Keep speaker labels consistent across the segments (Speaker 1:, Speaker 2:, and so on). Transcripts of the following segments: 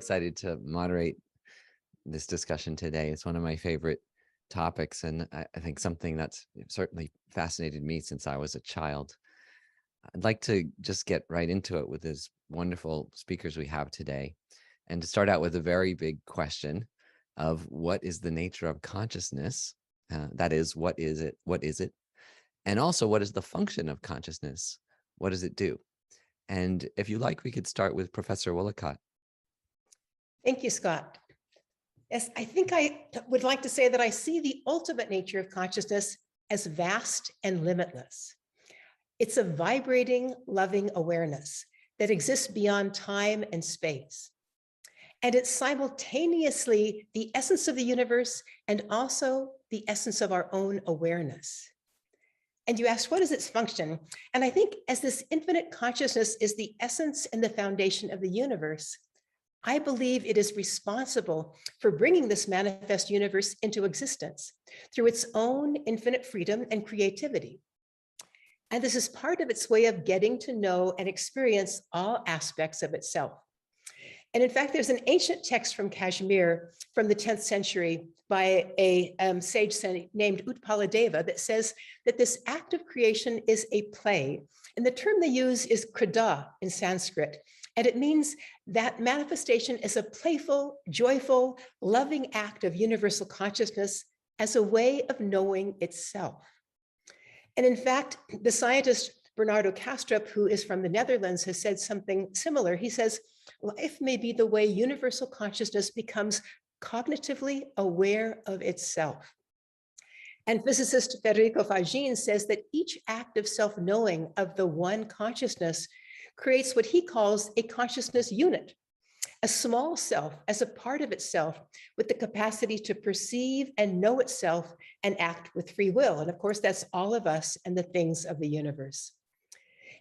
Speaker 1: excited to moderate this discussion today. It's one of my favorite topics, and I think something that's certainly fascinated me since I was a child. I'd like to just get right into it with these wonderful speakers we have today, and to start out with a very big question of what is the nature of consciousness? That is, what is it? What is it? And also, what is the function of consciousness? What does it do? And if you like, we could start with Professor Willicott.
Speaker 2: Thank you, Scott. Yes, I think I would like to say that I see the ultimate nature of consciousness as vast and limitless. It's a vibrating, loving awareness that exists beyond time and space. And it's simultaneously the essence of the universe and also the essence of our own awareness. And you asked, what is its function? And I think as this infinite consciousness is the essence and the foundation of the universe, I believe it is responsible for bringing this manifest universe into existence through its own infinite freedom and creativity. And this is part of its way of getting to know and experience all aspects of itself. And in fact, there's an ancient text from Kashmir from the 10th century by a sage named Utpaladeva that says that this act of creation is a play. And the term they use is krida in Sanskrit. And it means that manifestation is a playful, joyful, loving act of universal consciousness as a way of knowing itself. And in fact, the scientist Bernardo Kastrup, who is from the Netherlands, has said something similar. He says, life may be the way universal consciousness becomes cognitively aware of itself. And physicist Federico Fagin says that each act of self-knowing of the one consciousness creates what he calls a consciousness unit, a small self as a part of itself with the capacity to perceive and know itself and act with free will. And of course, that's all of us and the things of the universe.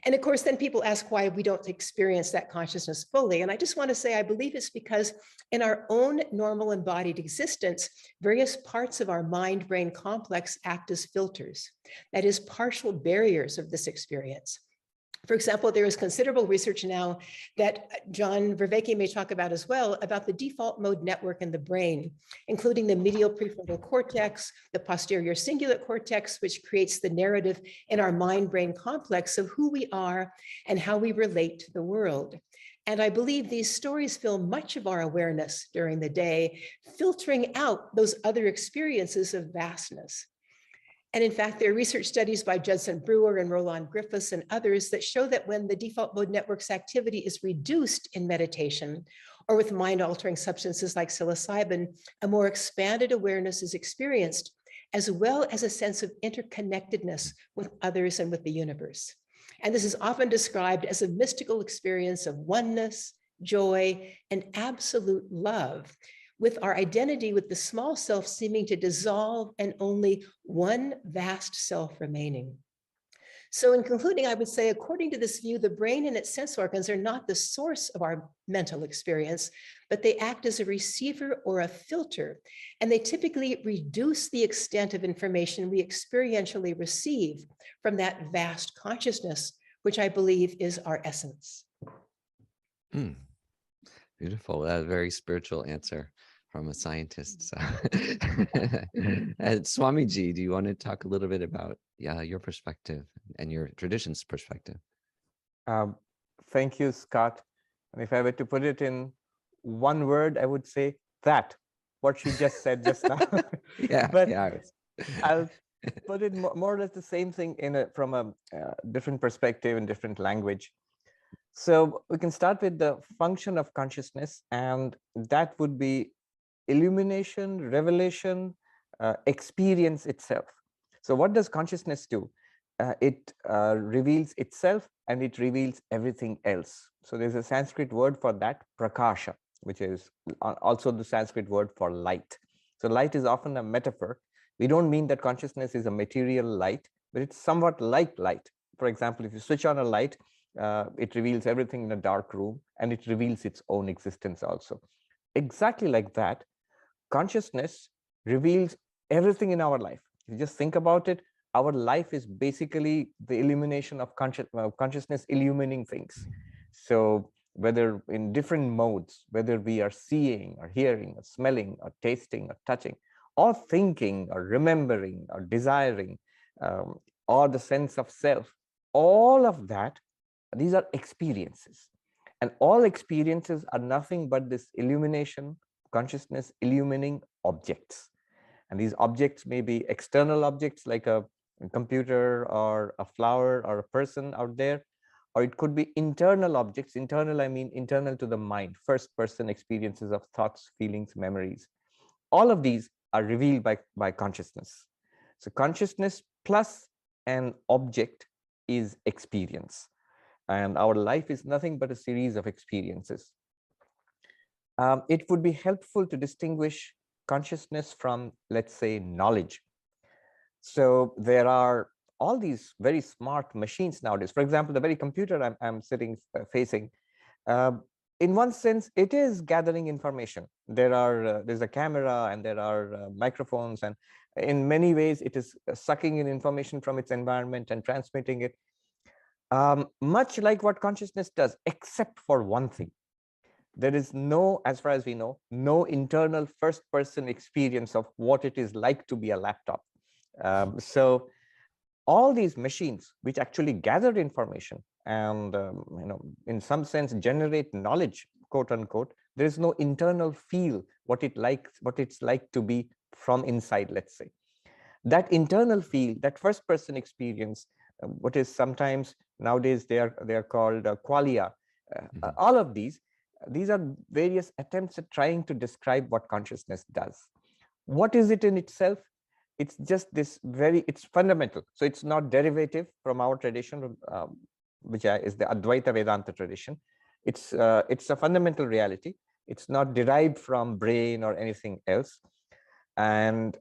Speaker 2: And of course, then people ask why we don't experience that consciousness fully. And I just want to say, I believe it's because in our own normal embodied existence, various parts of our mind-brain complex act as filters, that is, partial barriers of this experience. For example, there is considerable research now that John Vervaeke may talk about as well, about the default mode network in the brain, including the medial prefrontal cortex, the posterior cingulate cortex, which creates the narrative in our mind-brain complex of who we are and how we relate to the world. And I believe these stories fill much of our awareness during the day, filtering out those other experiences of vastness. And in fact, there are research studies by Judson Brewer and Roland Griffiths and others that show that when the default mode network's activity is reduced in meditation or with mind-altering substances like psilocybin, a more expanded awareness is experienced, as well as a sense of interconnectedness with others and with the universe. And this is often described as a mystical experience of oneness, joy, and absolute love, with our identity with the small self seeming to dissolve and only one vast self remaining. So in concluding, I would say, according to this view, the brain and its sense organs are not the source of our mental experience, but they act as a receiver or a filter, and they typically reduce the extent of information we experientially receive from that vast consciousness, which I believe is our essence.
Speaker 1: Beautiful. A very spiritual answer from a scientist. So. Swamiji, do you want to talk a little bit about your perspective and your tradition's perspective?
Speaker 3: Thank you, Scott. And if I were to put it in one word, I would say that, what you just said just now. I'll put it more or less the same thing from a different perspective and different language. So we can start with the function of consciousness, and that would be illumination, revelation, experience itself. So what does consciousness do? It reveals itself and it reveals everything else. So there's a Sanskrit word for that, prakasha, which is also the Sanskrit word for light. So light is often a metaphor. We don't mean that consciousness is a material light, but it's somewhat like light. For example, if you switch on a light, it reveals everything in a dark room, and it reveals its own existence also. Exactly like that, consciousness reveals everything in our life. If you just think about it, our life is basically the illumination of consciousness illumining things. So whether in different modes, whether we are seeing or hearing or smelling or tasting or touching, or thinking or remembering or desiring, or the sense of self, all of that, these are experiences. And all experiences are nothing but this illumination, consciousness illumining objects. And these objects may be external objects like a computer or a flower or a person out there, or it could be internal objects. Internal, I mean internal to the mind, first person experiences of thoughts, feelings, memories. All of these are revealed by consciousness. So consciousness plus an object is experience. And our life is nothing but a series of experiences. It would be helpful to distinguish consciousness from, let's say, knowledge. So there are all these very smart machines nowadays. For example, the very computer I'm sitting facing, in one sense, it is gathering information. There's a camera and there are microphones, and in many ways, it is sucking in information from its environment and transmitting it. Much like what consciousness does, except for one thing. There is no, as far as we know, no internal first-person experience of what it is like to be a laptop. So all these machines, which actually gather information and in some sense generate knowledge, quote unquote, there is no internal feel what it's like to be from inside, let's say. That internal feel, that first-person experience, what is sometimes nowadays they are called qualia. All of these are various attempts at trying to describe what consciousness does. What is it in itself? It's just this it's fundamental. So it's not derivative from our tradition, which is the Advaita Vedanta tradition. It's a fundamental reality. It's not derived from brain or anything else. And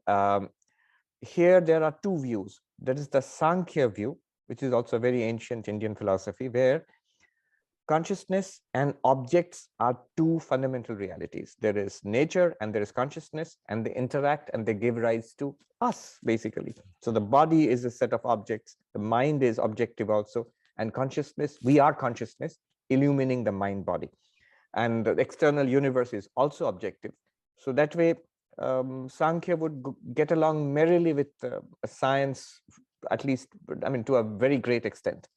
Speaker 3: here there are two views. There is the Sankhya view, which is also a very ancient Indian philosophy, where consciousness and objects are two fundamental realities. There is nature and there is consciousness, and they interact and they give rise to us, basically. So the body is a set of objects, the mind is objective also, and consciousness, we are consciousness, illumining the mind body. And the external universe is also objective. So that way, Sankhya would get along merrily with science, at least, I mean, to a very great extent.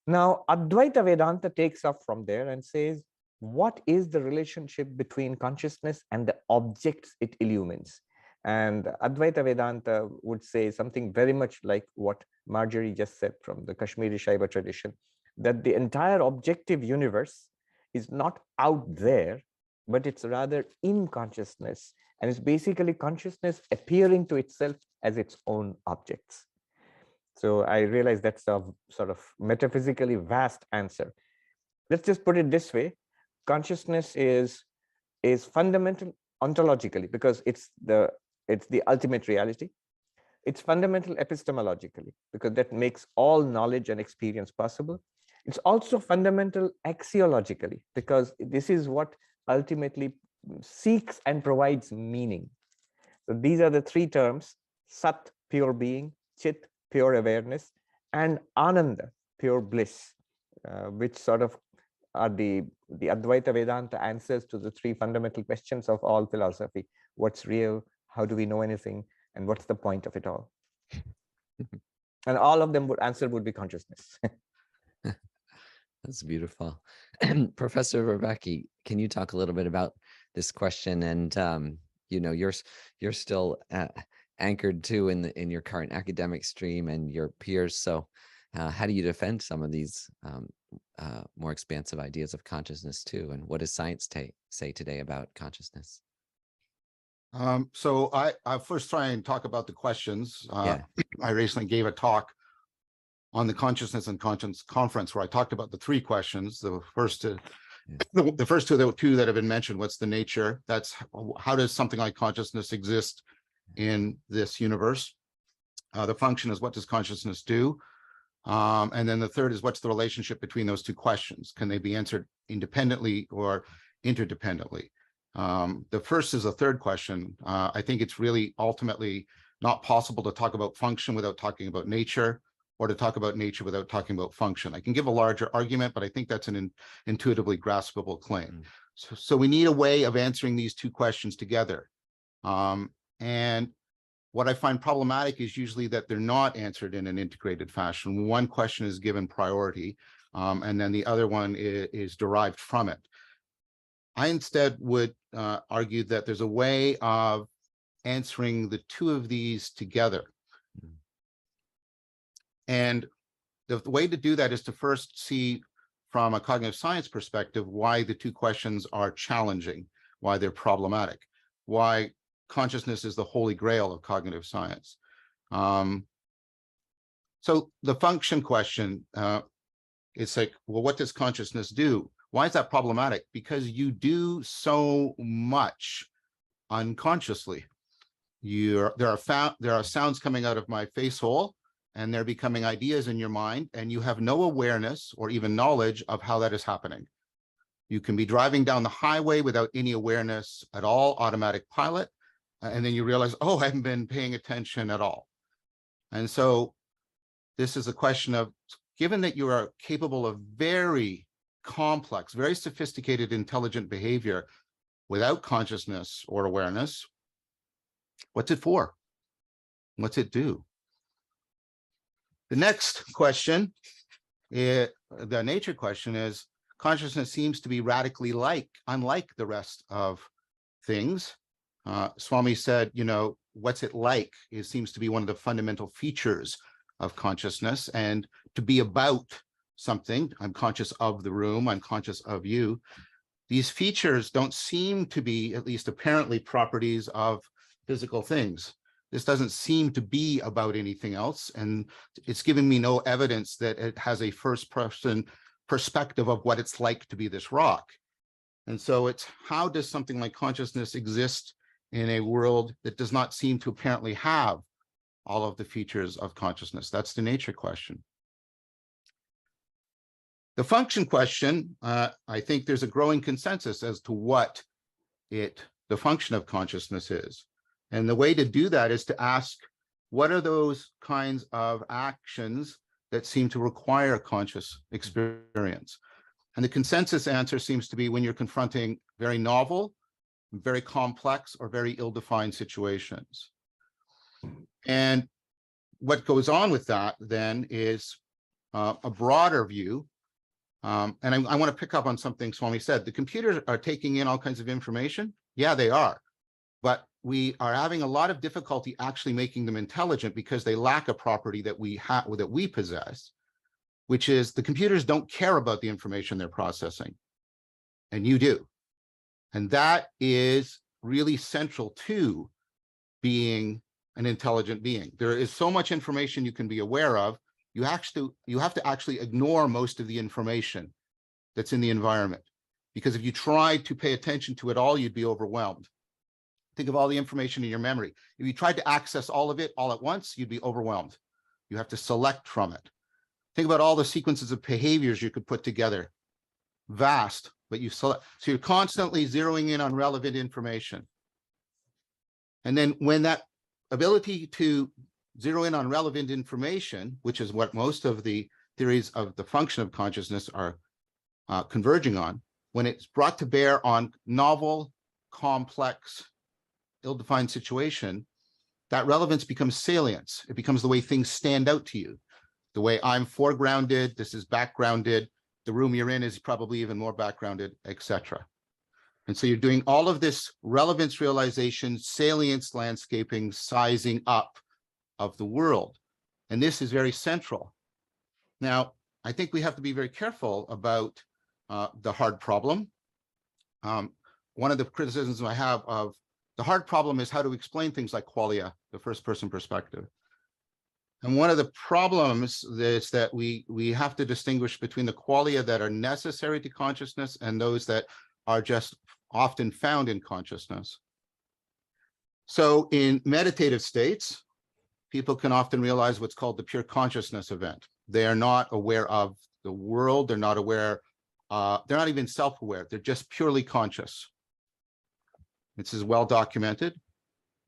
Speaker 3: Now, Advaita Vedanta takes up from there and says, what is the relationship between consciousness and the objects it illumines? And Advaita Vedanta would say something very much like what Marjorie just said from the Kashmiri Shaiva tradition, that the entire objective universe is not out there, but it's rather in consciousness. And it's basically consciousness appearing to itself as its own objects. So I realize that's a sort of metaphysically vast answer. Let's just put it this way. Consciousness is fundamental ontologically because it's the ultimate reality. It's fundamental epistemologically because that makes all knowledge and experience possible. It's also fundamental axiologically because this is what ultimately seeks and provides meaning. So these are the three terms: Sat, pure being; Chit, pure awareness; and Ananda, pure bliss, which sort of are the Advaita Vedanta answers to the three fundamental questions of all philosophy. What's real? How do we know anything? And what's the point of it all? And all of them would be consciousness.
Speaker 1: That's beautiful. Professor Rebecki, can you talk a little bit about this question? And you're still anchored too in your current academic stream and your peers. So how do you defend some of these more expansive ideas of consciousness too? And what does science say today about consciousness?
Speaker 4: So I first try and talk about the questions.
Speaker 1: Yeah.
Speaker 4: I recently gave a talk on the Consciousness and Conscience Conference where I talked about the three questions. The first two that have been mentioned: what's the nature? That's how does something like consciousness exist in this universe? The function is, what does consciousness do? And then the third is, what's the relationship between those two questions? Can they be answered independently or interdependently? The first is a third question. I think it's really ultimately not possible to talk about function without talking about nature, or to talk about nature without talking about function. I can give a larger argument, but I think that's an intuitively graspable claim. So we need a way of answering these two questions together. And what I find problematic is usually that they're not answered in an integrated fashion. One question is given priority, and then the other one is derived from it. I instead would argue that there's a way of answering the two of these together. And the way to do that is to first see from a cognitive science perspective why the two questions are challenging, why they're problematic, why consciousness is the holy grail of cognitive science. So the function question, it's like, well, what does consciousness do? Why is that problematic? Because you do so much unconsciously. There are sounds coming out of my face hole, and they're becoming ideas in your mind, and you have no awareness or even knowledge of how that is happening. You can be driving down the highway without any awareness at all, automatic pilot, and then you realize, oh, I haven't been paying attention at all. And so this is a question of, given that you are capable of very complex, very sophisticated, intelligent behavior without consciousness or awareness, what's it for? What's it do? The next question, the nature question, is consciousness seems to be radically unlike the rest of things. Swami said, you know, what's it like? It seems to be one of the fundamental features of consciousness, and to be about something. I'm conscious of the room, I'm conscious of you. These features don't seem to be, at least apparently, properties of physical things. This doesn't seem to be about anything else, and it's giving me no evidence that it has a first-person perspective of what it's like to be this rock. And so it's, how does something like consciousness exist in a world that does not seem to apparently have all of the features of consciousness? That's the nature question. The function question, I think there's a growing consensus as to what the function of consciousness is. And the way to do that is to ask, what are those kinds of actions that seem to require conscious experience? And the consensus answer seems to be when you're confronting very novel, very complex, or very ill-defined situations. And what goes on with that then is a broader view. And I want to pick up on something Swami said. The computers are taking in all kinds of information. Yeah, they are. But we are having a lot of difficulty actually making them intelligent because they lack a property that we possess, which is the computers don't care about the information they're processing, and you do. And that is really central to being an intelligent being. There is so much information you can be aware of. You have to actually ignore most of the information that's in the environment, because if you tried to pay attention to it all, you'd be overwhelmed. Think of all the information in your memory. If you tried to access all of it all at once, you'd be overwhelmed. You have to select from it. Think about all the sequences of behaviors you could put together. Vast, but you select. So you're constantly zeroing in on relevant information. And then when that ability to zero in on relevant information, which is what most of the theories of the function of consciousness are converging on, when it's brought to bear on novel, complex, ill-defined situation, that relevance becomes salience. It becomes the way things stand out to you. The way I'm foregrounded, this is backgrounded, the room you're in is probably even more backgrounded, etc. And so you're doing all of this relevance realization, salience landscaping, sizing up of the world. And this is very central. Now, I think we have to be very careful about the hard problem. One of the criticisms I have of the hard problem is how to explain things like qualia, the first person perspective. And one of the problems is that we have to distinguish between the qualia that are necessary to consciousness and those that are just often found in consciousness. So in meditative states, people can often realize what's called the pure consciousness event. They are not aware of the world. They're not aware. They're not even self-aware. They're just purely conscious. This is well documented.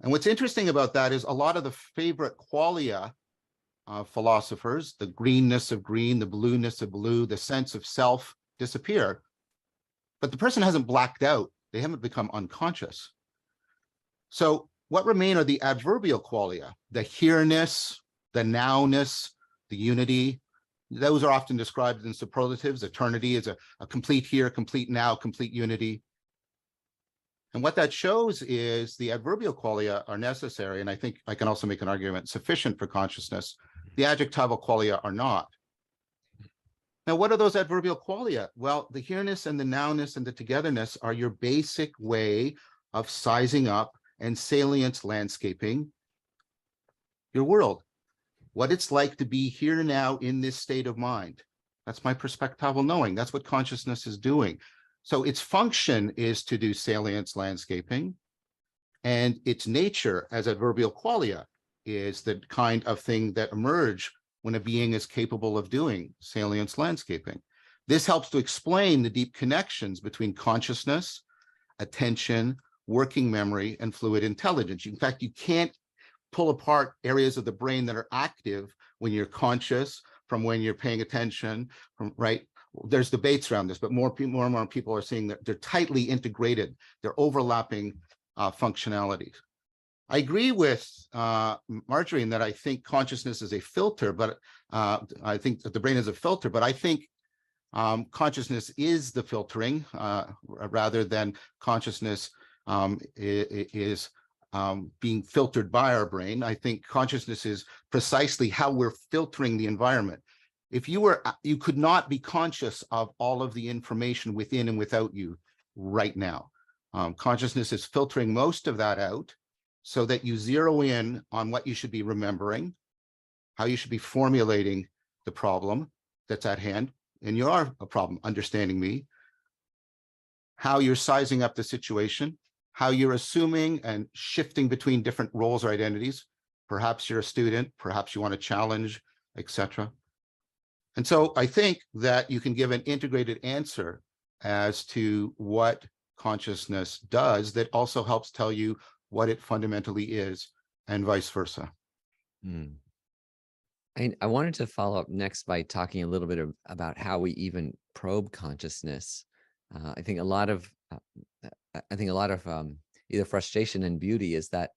Speaker 4: And what's interesting about that is a lot of the favorite qualia philosophers, the greenness of green, the blueness of blue, the sense of self disappear. But the person hasn't blacked out. They haven't become unconscious. So what remain are the adverbial qualia, the here-ness, the nowness, the unity. Those are often described in superlatives. Eternity is a complete here, complete now, complete unity. And what that shows is the adverbial qualia are necessary, and I think I can also make an argument sufficient for consciousness. The adjectival qualia are not. Now, what are those adverbial qualia? Well, the here-ness and the nowness and the togetherness are your basic way of sizing up and salience landscaping your world. What it's like to be here now in this state of mind. That's my perspectival knowing. That's what consciousness is doing. So its function is to do salience landscaping, and its nature as adverbial qualia is the kind of thing that emerge when a being is capable of doing salience landscaping. This helps to explain the deep connections between consciousness, attention, working memory, and fluid intelligence. In fact, you can't pull apart areas of the brain that are active when you're conscious from when you're paying attention, right? There's debates around this, but more and more people are seeing that they're tightly integrated. They're overlapping functionalities. I agree with Marjorie in that I think consciousness is a filter, but I think that the brain is a filter, but I think consciousness is the filtering rather than consciousness is being filtered by our brain. I think consciousness is precisely how we're filtering the environment. If you could not be conscious of all of the information within and without you right now. Consciousness is filtering most of that out so that you zero in on what you should be remembering, how you should be formulating the problem that's at hand, and you are a problem, understanding me, how you're sizing up the situation, how you're assuming and shifting between different roles or identities. Perhaps you're a student, perhaps you want to challenge, etc. And so I think that you can give an integrated answer as to what consciousness does that also helps tell you what it fundamentally is, and vice versa.
Speaker 1: I wanted to follow up next by talking a little bit about how we even probe consciousness. I think a lot of either frustration and beauty is that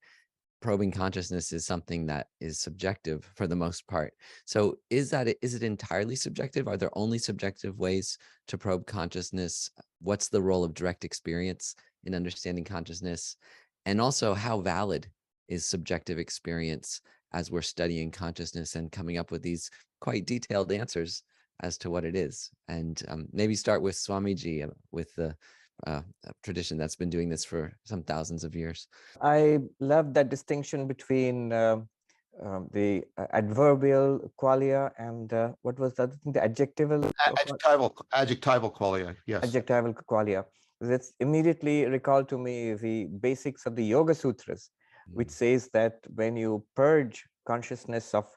Speaker 1: probing consciousness is something that is subjective for the most part. So is it entirely subjective? Are there only subjective ways to probe consciousness? What's the role of direct experience in understanding consciousness? And also, how valid is subjective experience as we're studying consciousness and coming up with these quite detailed answers as to what it is? And maybe start with Swamiji, with the tradition that's been doing this for some thousands of years.
Speaker 3: I love that distinction between the adverbial qualia and what was the other thing, the adjectival
Speaker 4: Adjectival qualia, yes.
Speaker 3: Adjectival qualia. That's immediately recalled to me the basics of the Yoga Sutras, which says that when you purge consciousness of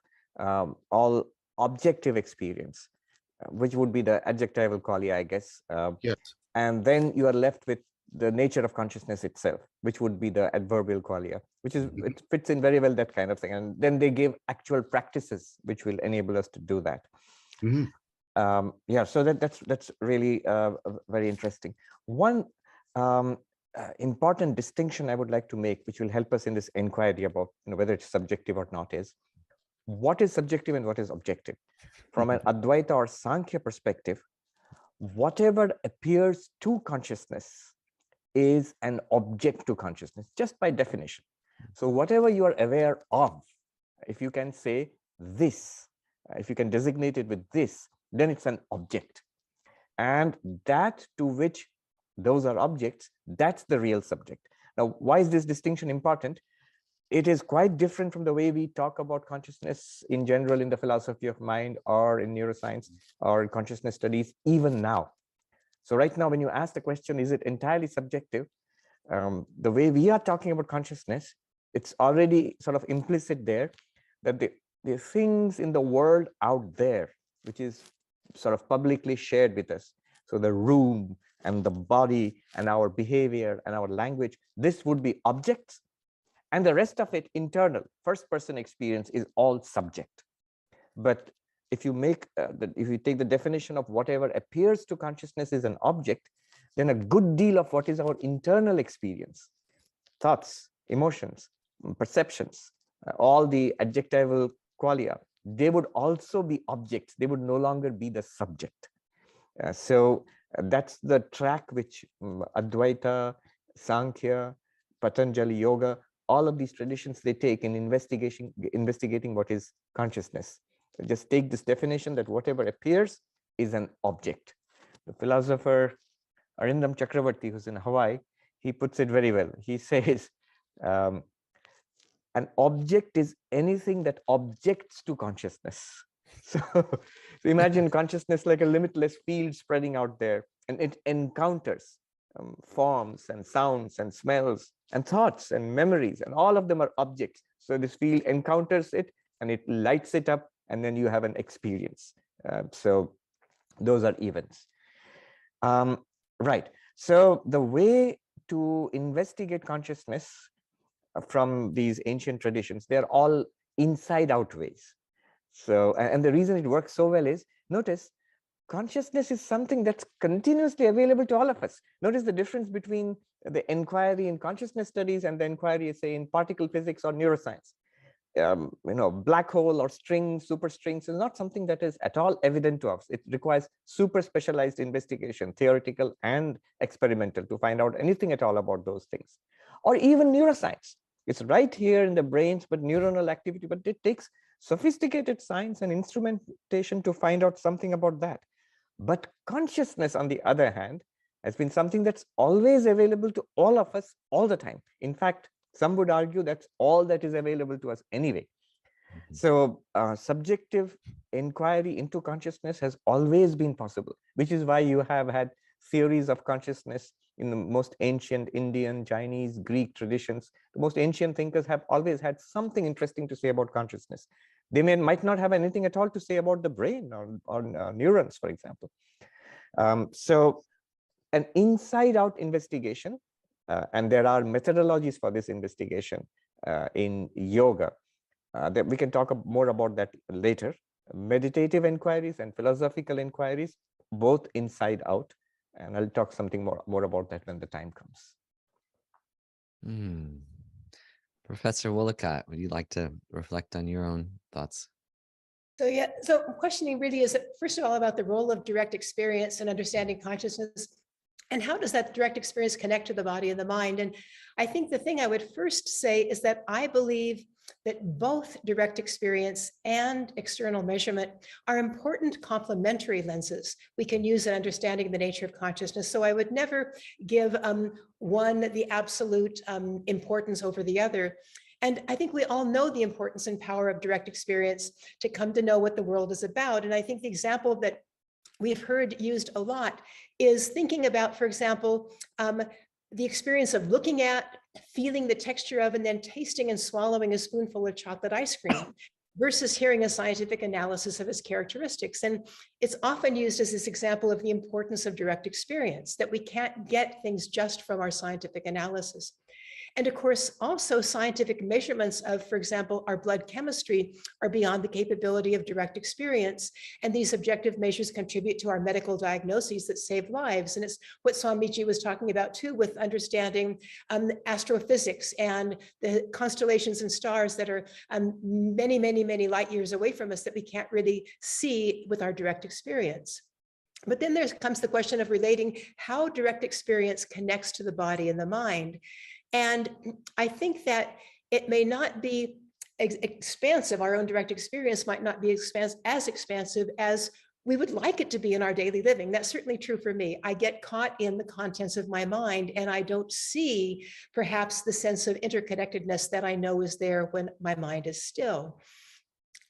Speaker 3: all objective experience, which would be the adjectival qualia, I guess.
Speaker 4: Yes.
Speaker 3: And then you are left with the nature of consciousness itself, which would be the adverbial qualia, which is, it fits in very well, that kind of thing. And then they give actual practices which will enable us to do that. Yeah, so that's really very interesting. One important distinction I would like to make, which will help us in this inquiry about whether it's subjective or not, is what is subjective and what is objective. From an Advaita or Sankhya perspective, whatever appears to consciousness is an object to consciousness, just by definition. So whatever you are aware of, if you can say this, if you can designate it with this, then it's an object. And that to which those are objects, that's the real subject. Now, why is this distinction important? It is quite different from the way we talk about consciousness in general in the philosophy of mind or in neuroscience or consciousness studies, even now. So right now, when you ask the question, is it entirely subjective? The way we are talking about consciousness, it's already sort of implicit there that the things in the world out there, which is sort of publicly shared with us, so the room and the body and our behavior and our language, this would be objects. And the rest of it, internal, first person experience, is all subject. But if you make if you take the definition of whatever appears to consciousness is an object, then a good deal of what is our internal experience, thoughts, emotions, perceptions, all the adjectival qualia, they would also be objects. They would no longer be the subject. So that's the track which Advaita, Sankhya, Patanjali Yoga, all of these traditions they take in investigating what is consciousness. Just take this definition that whatever appears is an object. The philosopher Arindam Chakravarti, who's in Hawaii, he puts it very well. He says, an object is anything that objects to consciousness. So imagine consciousness like a limitless field spreading out there, and it encounters forms and sounds and smells and thoughts and memories, and all of them are objects. So this field encounters it and it lights it up, and then you have an experience. So those are events. Right. So the way to investigate consciousness from these ancient traditions, they're all inside out ways. So, and the reason it works so well is, notice, consciousness is something that's continuously available to all of us. Notice the difference between the inquiry in consciousness studies and the inquiry, say, in particle physics or neuroscience. Black hole or strings, superstrings is not something that is at all evident to us. It requires super specialized investigation, theoretical and experimental, to find out anything at all about those things. Or even neuroscience. It's right here in the brains, but neuronal activity, but it takes sophisticated science and instrumentation to find out something about that. But consciousness, on the other hand, has been something that's always available to all of us all the time. In fact, some would argue that's all that is available to us anyway. So subjective inquiry into consciousness has always been possible, which is why you have had theories of consciousness in the most ancient Indian, Chinese, Greek traditions. The most ancient thinkers have always had something interesting to say about consciousness. They might not have anything at all to say about the brain or neurons, for example. So an inside-out investigation, and there are methodologies for this investigation in yoga. That we can talk more about that later. Meditative inquiries and philosophical inquiries, both inside out. And I'll talk something more about that when the time comes.
Speaker 1: Professor Woolacott, would you like to reflect on your own thoughts?
Speaker 2: So yeah, so questioning really is, first of all, about the role of direct experience and understanding consciousness. And how does that direct experience connect to the body and the mind? And I think the thing I would first say is that I believe that both direct experience and external measurement are important complementary lenses we can use in understanding the nature of consciousness. So I would never give one the absolute importance over the other. And I think we all know the importance and power of direct experience to come to know what the world is about. And I think the example that we've heard used a lot is thinking about, for example, the experience of looking at, feeling the texture of, and then tasting and swallowing a spoonful of chocolate ice cream versus hearing a scientific analysis of its characteristics. And it's often used as this example of the importance of direct experience, that we can't get things just from our scientific analysis. And of course, also scientific measurements of, for example, our blood chemistry are beyond the capability of direct experience. And these objective measures contribute to our medical diagnoses that save lives. And it's what Swamiji was talking about too, with understanding astrophysics and the constellations and stars that are many, many, many light years away from us that we can't really see with our direct experience. But then there comes the question of relating how direct experience connects to the body and the mind. And I think that it may not be expansive. Our own direct experience might not be as expansive as we would like it to be in our daily living. That's certainly true for me. I get caught in the contents of my mind and I don't see perhaps the sense of interconnectedness that I know is there when my mind is still.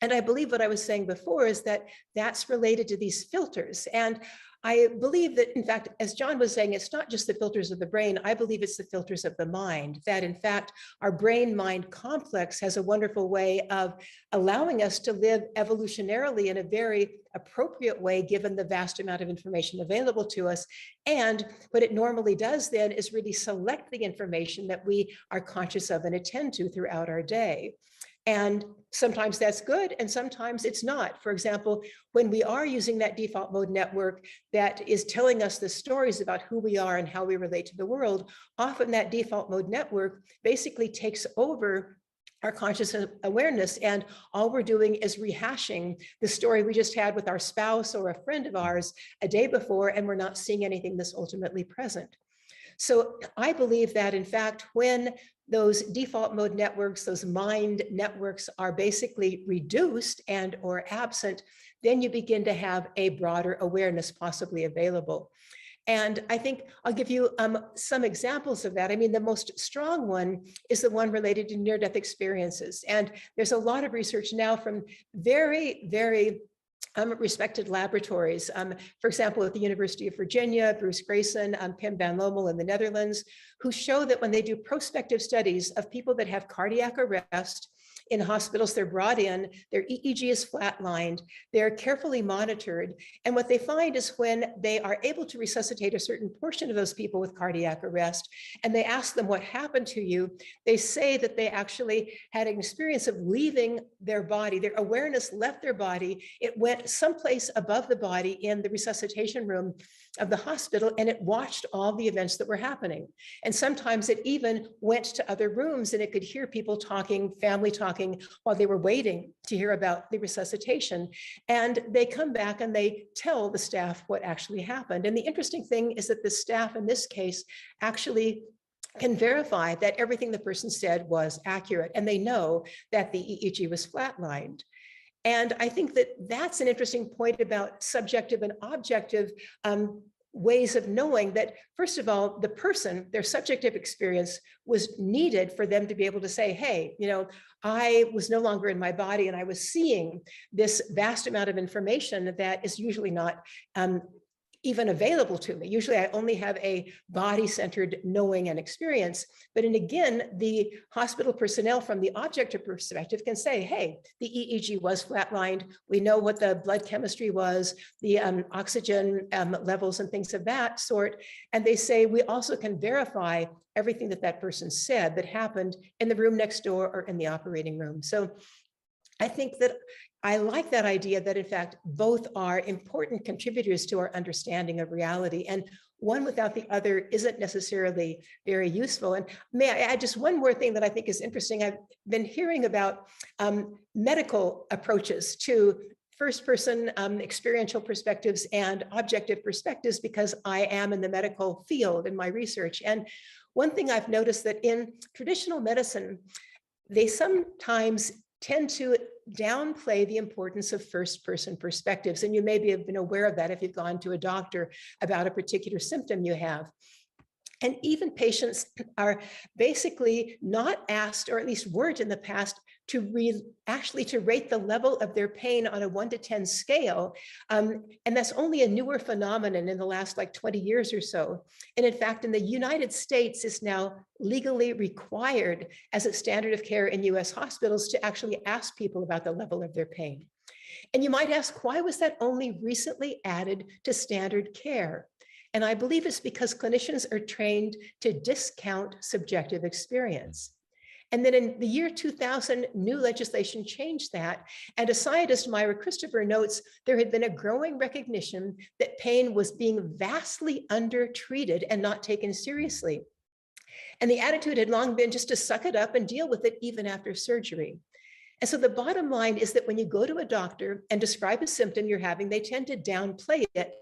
Speaker 2: And I believe what I was saying before is that that's related to these filters. And I believe that, in fact, as John was saying, it's not just the filters of the brain. I believe it's the filters of the mind, that in fact, our brain-mind complex has a wonderful way of allowing us to live evolutionarily in a very appropriate way, given the vast amount of information available to us. And what it normally does then is really select the information that we are conscious of and attend to throughout our day. And sometimes that's good, and sometimes it's not. For example, when we are using that default mode network that is telling us the stories about who we are and how we relate to the world, often that default mode network basically takes over our conscious awareness, and all we're doing is rehashing the story we just had with our spouse or a friend of ours a day before, and we're not seeing anything that's ultimately present. So I believe that, in fact, when those default mode networks, those mind networks, are basically reduced and or absent, then you begin to have a broader awareness possibly available. And I think I'll give you some examples of that. I mean, the most strong one is the one related to near-death experiences. And there's a lot of research now from very, very respected laboratories. For example, at the University of Virginia, Bruce Grayson, Pim van Lommel in the Netherlands, who show that when they do prospective studies of people that have cardiac arrest in hospitals, they're brought in, their EEG is flatlined, they're carefully monitored. And what they find is when they are able to resuscitate a certain portion of those people with cardiac arrest, and they ask them what happened to you, they say that they actually had an experience of leaving their body. Their awareness left their body. It went someplace above the body in the resuscitation room of the hospital, and it watched all the events that were happening. And sometimes it even went to other rooms, and it could hear people talking, family talking, while they were waiting to hear about the resuscitation. And they come back and they tell the staff what actually happened. And the interesting thing is that the staff in this case actually can verify that everything the person said was accurate, and they know that the EEG was flatlined. And I think that that's an interesting point about subjective and objective ways of knowing that, first of all, the person, their subjective experience was needed for them to be able to say, hey, you know, I was no longer in my body and I was seeing this vast amount of information that is usually not even available to me. Usually I only have a body-centered knowing and experience. But and again, the hospital personnel from the objective perspective can say, hey, the EEG was flatlined. We know what the blood chemistry was, the oxygen levels and things of that sort. And they say, we also can verify everything that that person said that happened in the room next door or in the operating room. So I think that I like that idea that, in fact, both are important contributors to our understanding of reality, and one without the other isn't necessarily very useful. And may I add just one more thing that I think is interesting? I've been hearing about medical approaches to first-person experiential perspectives and objective perspectives, because I am in the medical field in my research. And one thing I've noticed that in traditional medicine, they sometimes tend to downplay the importance of first-person perspectives. And you maybe have been aware of that if you've gone to a doctor about a particular symptom you have. And even patients are basically not asked, or at least weren't in the past, to actually to rate the level of their pain on a 1 to 10 scale. And that's only a newer phenomenon in the last like 20 years or so. And in fact, in the United States, it's now legally required as a standard of care in US hospitals to actually ask people about the level of their pain. And you might ask, why was that only recently added to standard care? And I believe it's because clinicians are trained to discount subjective experience. And then in the year 2000, new legislation changed that. And a scientist, Myra Christopher, notes there had been a growing recognition that pain was being vastly undertreated and not taken seriously. And the attitude had long been just to suck it up and deal with it even after surgery. And so the bottom line is that when you go to a doctor and describe a symptom you're having, they tend to downplay it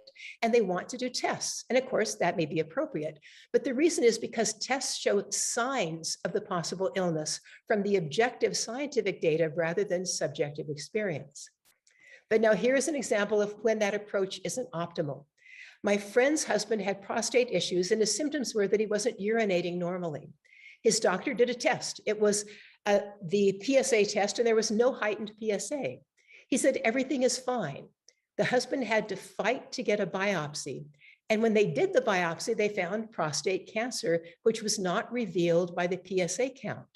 Speaker 2: and they want to do tests. And of course, that may be appropriate. But the reason is because tests show signs of the possible illness from the objective scientific data rather than subjective experience. But now here's an example of when that approach isn't optimal. My friend's husband had prostate issues, and his symptoms were that he wasn't urinating normally. His doctor did a test. It was the PSA test, and there was no heightened PSA. He said, everything is fine. The husband had to fight to get a biopsy. And when they did the biopsy, they found prostate cancer, which was not revealed by the PSA count.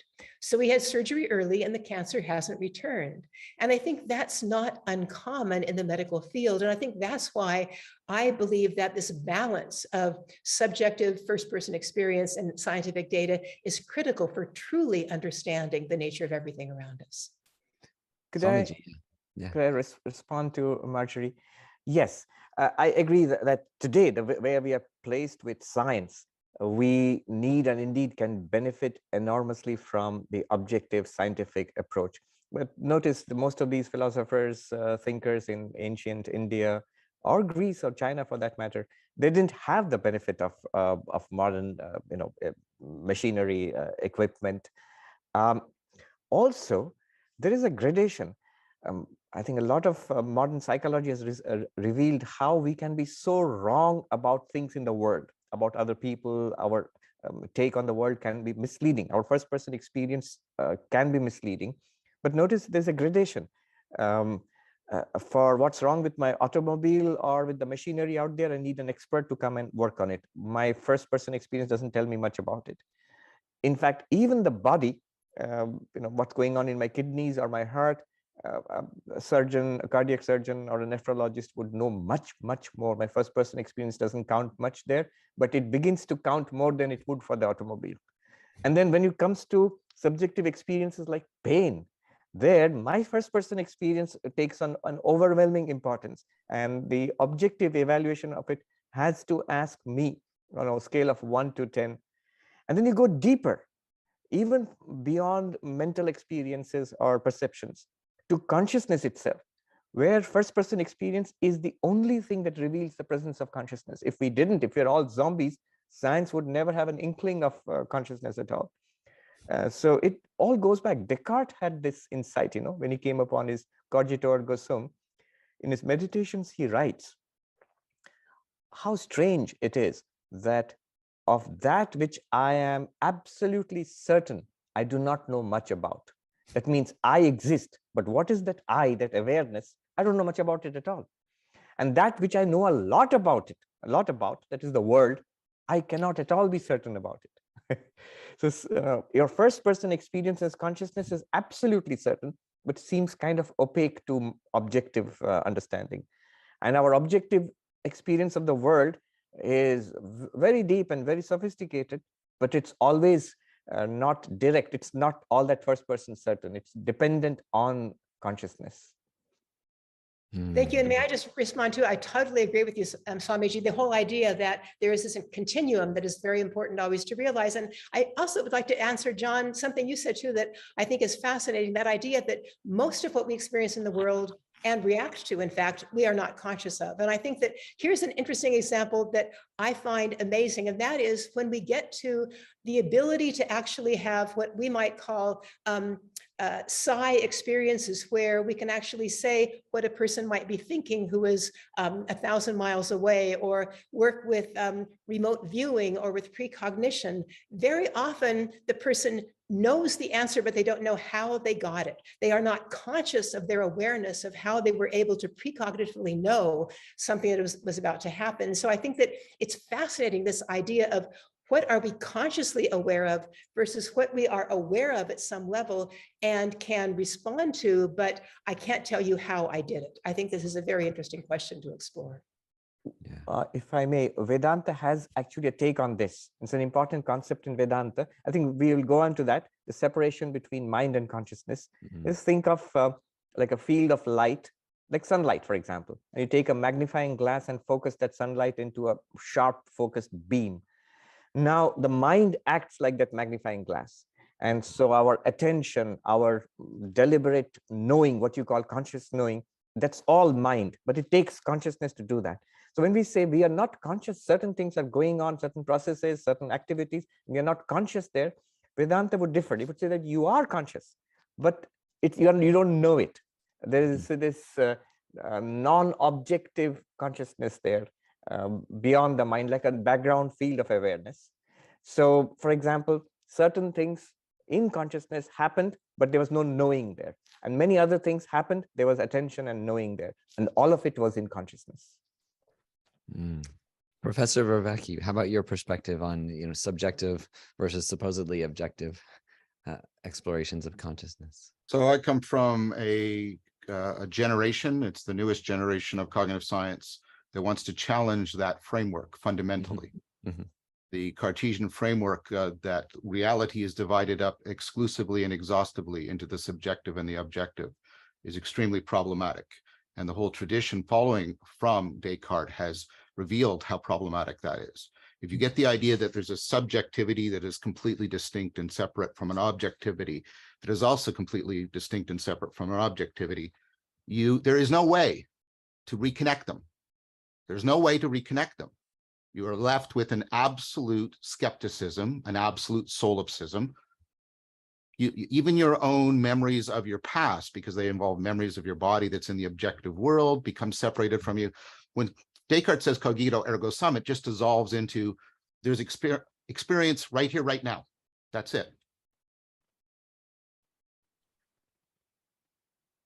Speaker 2: So we had surgery early and the cancer hasn't returned. And I think that's not uncommon in the medical field. And I think that's why I believe that this balance of subjective first-person experience and scientific data is critical for truly understanding the nature of everything around us.
Speaker 3: Could
Speaker 1: Swamiji, yeah.
Speaker 3: Could I respond to Marjorie? Yes, I agree that today, the way we are placed with science, we need and indeed can benefit enormously from the objective scientific approach. But notice most of these philosophers, thinkers in ancient India or Greece or China for that matter, they didn't have the benefit of modern machinery, equipment. Also, there is a gradation. I think a lot of modern psychology has revealed how we can be so wrong about things in the world, about other people. Our take on the world can be misleading. Our first person experience can be misleading. But notice there's a gradation. For what's wrong with my automobile or with the machinery out there, I need an expert to come and work on it. My first person experience doesn't tell me much about it. In fact, even the body, what's going on in my kidneys or my heart, a surgeon, a cardiac surgeon or a nephrologist would know much, much more. My first person experience doesn't count much there, but it begins to count more than it would for the automobile. And then when it comes to subjective experiences like pain, there my first person experience takes on an overwhelming importance, and the objective evaluation of it has to ask me on a scale of 1 to 10. And then you go deeper, even beyond mental experiences or perceptions, to consciousness itself, where first person experience is the only thing that reveals the presence of consciousness. If we're all zombies, science would never have an inkling of consciousness at all. So it all goes back. Descartes had this insight, when he came upon his cogito ergo sum. In his meditations, he writes how strange it is that of that which I am absolutely certain I do not know much about. That means I exist, but what is that I, that awareness? I don't know much about it at all. And that which I know a lot about, that is the world, I cannot at all be certain about it. So your first person experience as consciousness is absolutely certain, but seems kind of opaque to objective understanding. And our objective experience of the world is very deep and very sophisticated, but it's always not direct. It's not all that first person certain. It's dependent on consciousness.
Speaker 2: Thank you. And may I just respond to, I totally agree with you, Swamiji, the whole idea that there is this continuum that is very important always to realize. And I also would like to answer, John, something you said too, that I think is fascinating, that idea that most of what we experience in the world and react to, in fact, we are not conscious of. And I think that here's an interesting example that I find amazing, and that is when we get to the ability to actually have what we might call psi experiences, where we can actually say what a person might be thinking who is 1,000 miles away, or work with remote viewing or with precognition. Very often the person knows the answer, but they don't know how they got it. They are not conscious of their awareness of how they were able to precognitively know something that was about to happen. So I think that it's fascinating, this idea of what are we consciously aware of versus what we are aware of at some level and can respond to, but I can't tell you how I did it. I think this is a very interesting question to explore.
Speaker 3: If I may, Vedanta has actually a take on this. It's an important concept in Vedanta. I think we will go on to that, the separation between mind and consciousness. Just think of like a field of light, like sunlight, for example. And you take a magnifying glass and focus that sunlight into a sharp focused beam. Now, the mind acts like that magnifying glass. And so our attention, our deliberate knowing, what you call conscious knowing, that's all mind, but it takes consciousness to do that. So when we say we are not conscious, certain things are going on, certain processes, certain activities, we are not conscious there, Vedanta would differ. It would say that you are conscious, but you don't know it. There is this non-objective consciousness there, beyond the mind, like a background field of awareness. So, for example, certain things in consciousness happened, but there was no knowing there. And many other things happened, there was attention and knowing there. And all of it was in consciousness.
Speaker 1: Professor Vervecchi, how about your perspective on, subjective versus supposedly objective explorations of consciousness?
Speaker 4: So I come from a generation, it's the newest generation of cognitive science that wants to challenge that framework fundamentally.
Speaker 1: Mhm.
Speaker 4: The Cartesian framework that reality is divided up exclusively and exhaustively into the subjective and the objective is extremely problematic. And the whole tradition following from Descartes has revealed how problematic that is. If you get the idea that there's a subjectivity that is completely distinct and separate from an objectivity that is also completely distinct and separate from an objectivity, there is no way to reconnect them. There's no way to reconnect them. You are left with an absolute skepticism, an absolute solipsism. Even your own memories of your past, because they involve memories of your body that's in the objective world, become separated from you. When Descartes says cogito ergo sum, it just dissolves into there's experience right here, right now. That's it.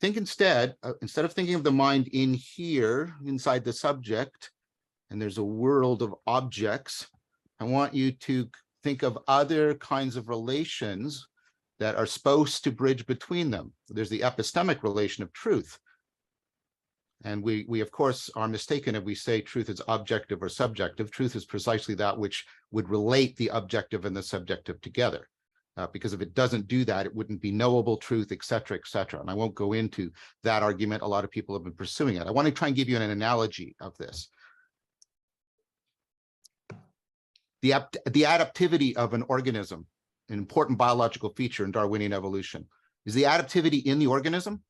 Speaker 4: Think instead of thinking of the mind in here, inside the subject, and there's a world of objects, I want you to think of other kinds of relations that are supposed to bridge between them. There's the epistemic relation of truth. And we of course are mistaken if we say truth is objective or subjective. Truth is precisely that which would relate the objective and the subjective together. Because if it doesn't do that, it wouldn't be knowable truth, et cetera, et cetera. And I won't go into that argument. A lot of people have been pursuing it. I want to try and give you an analogy of this. The adaptivity of an organism, an important biological feature in Darwinian evolution. Is the adaptivity in the organism?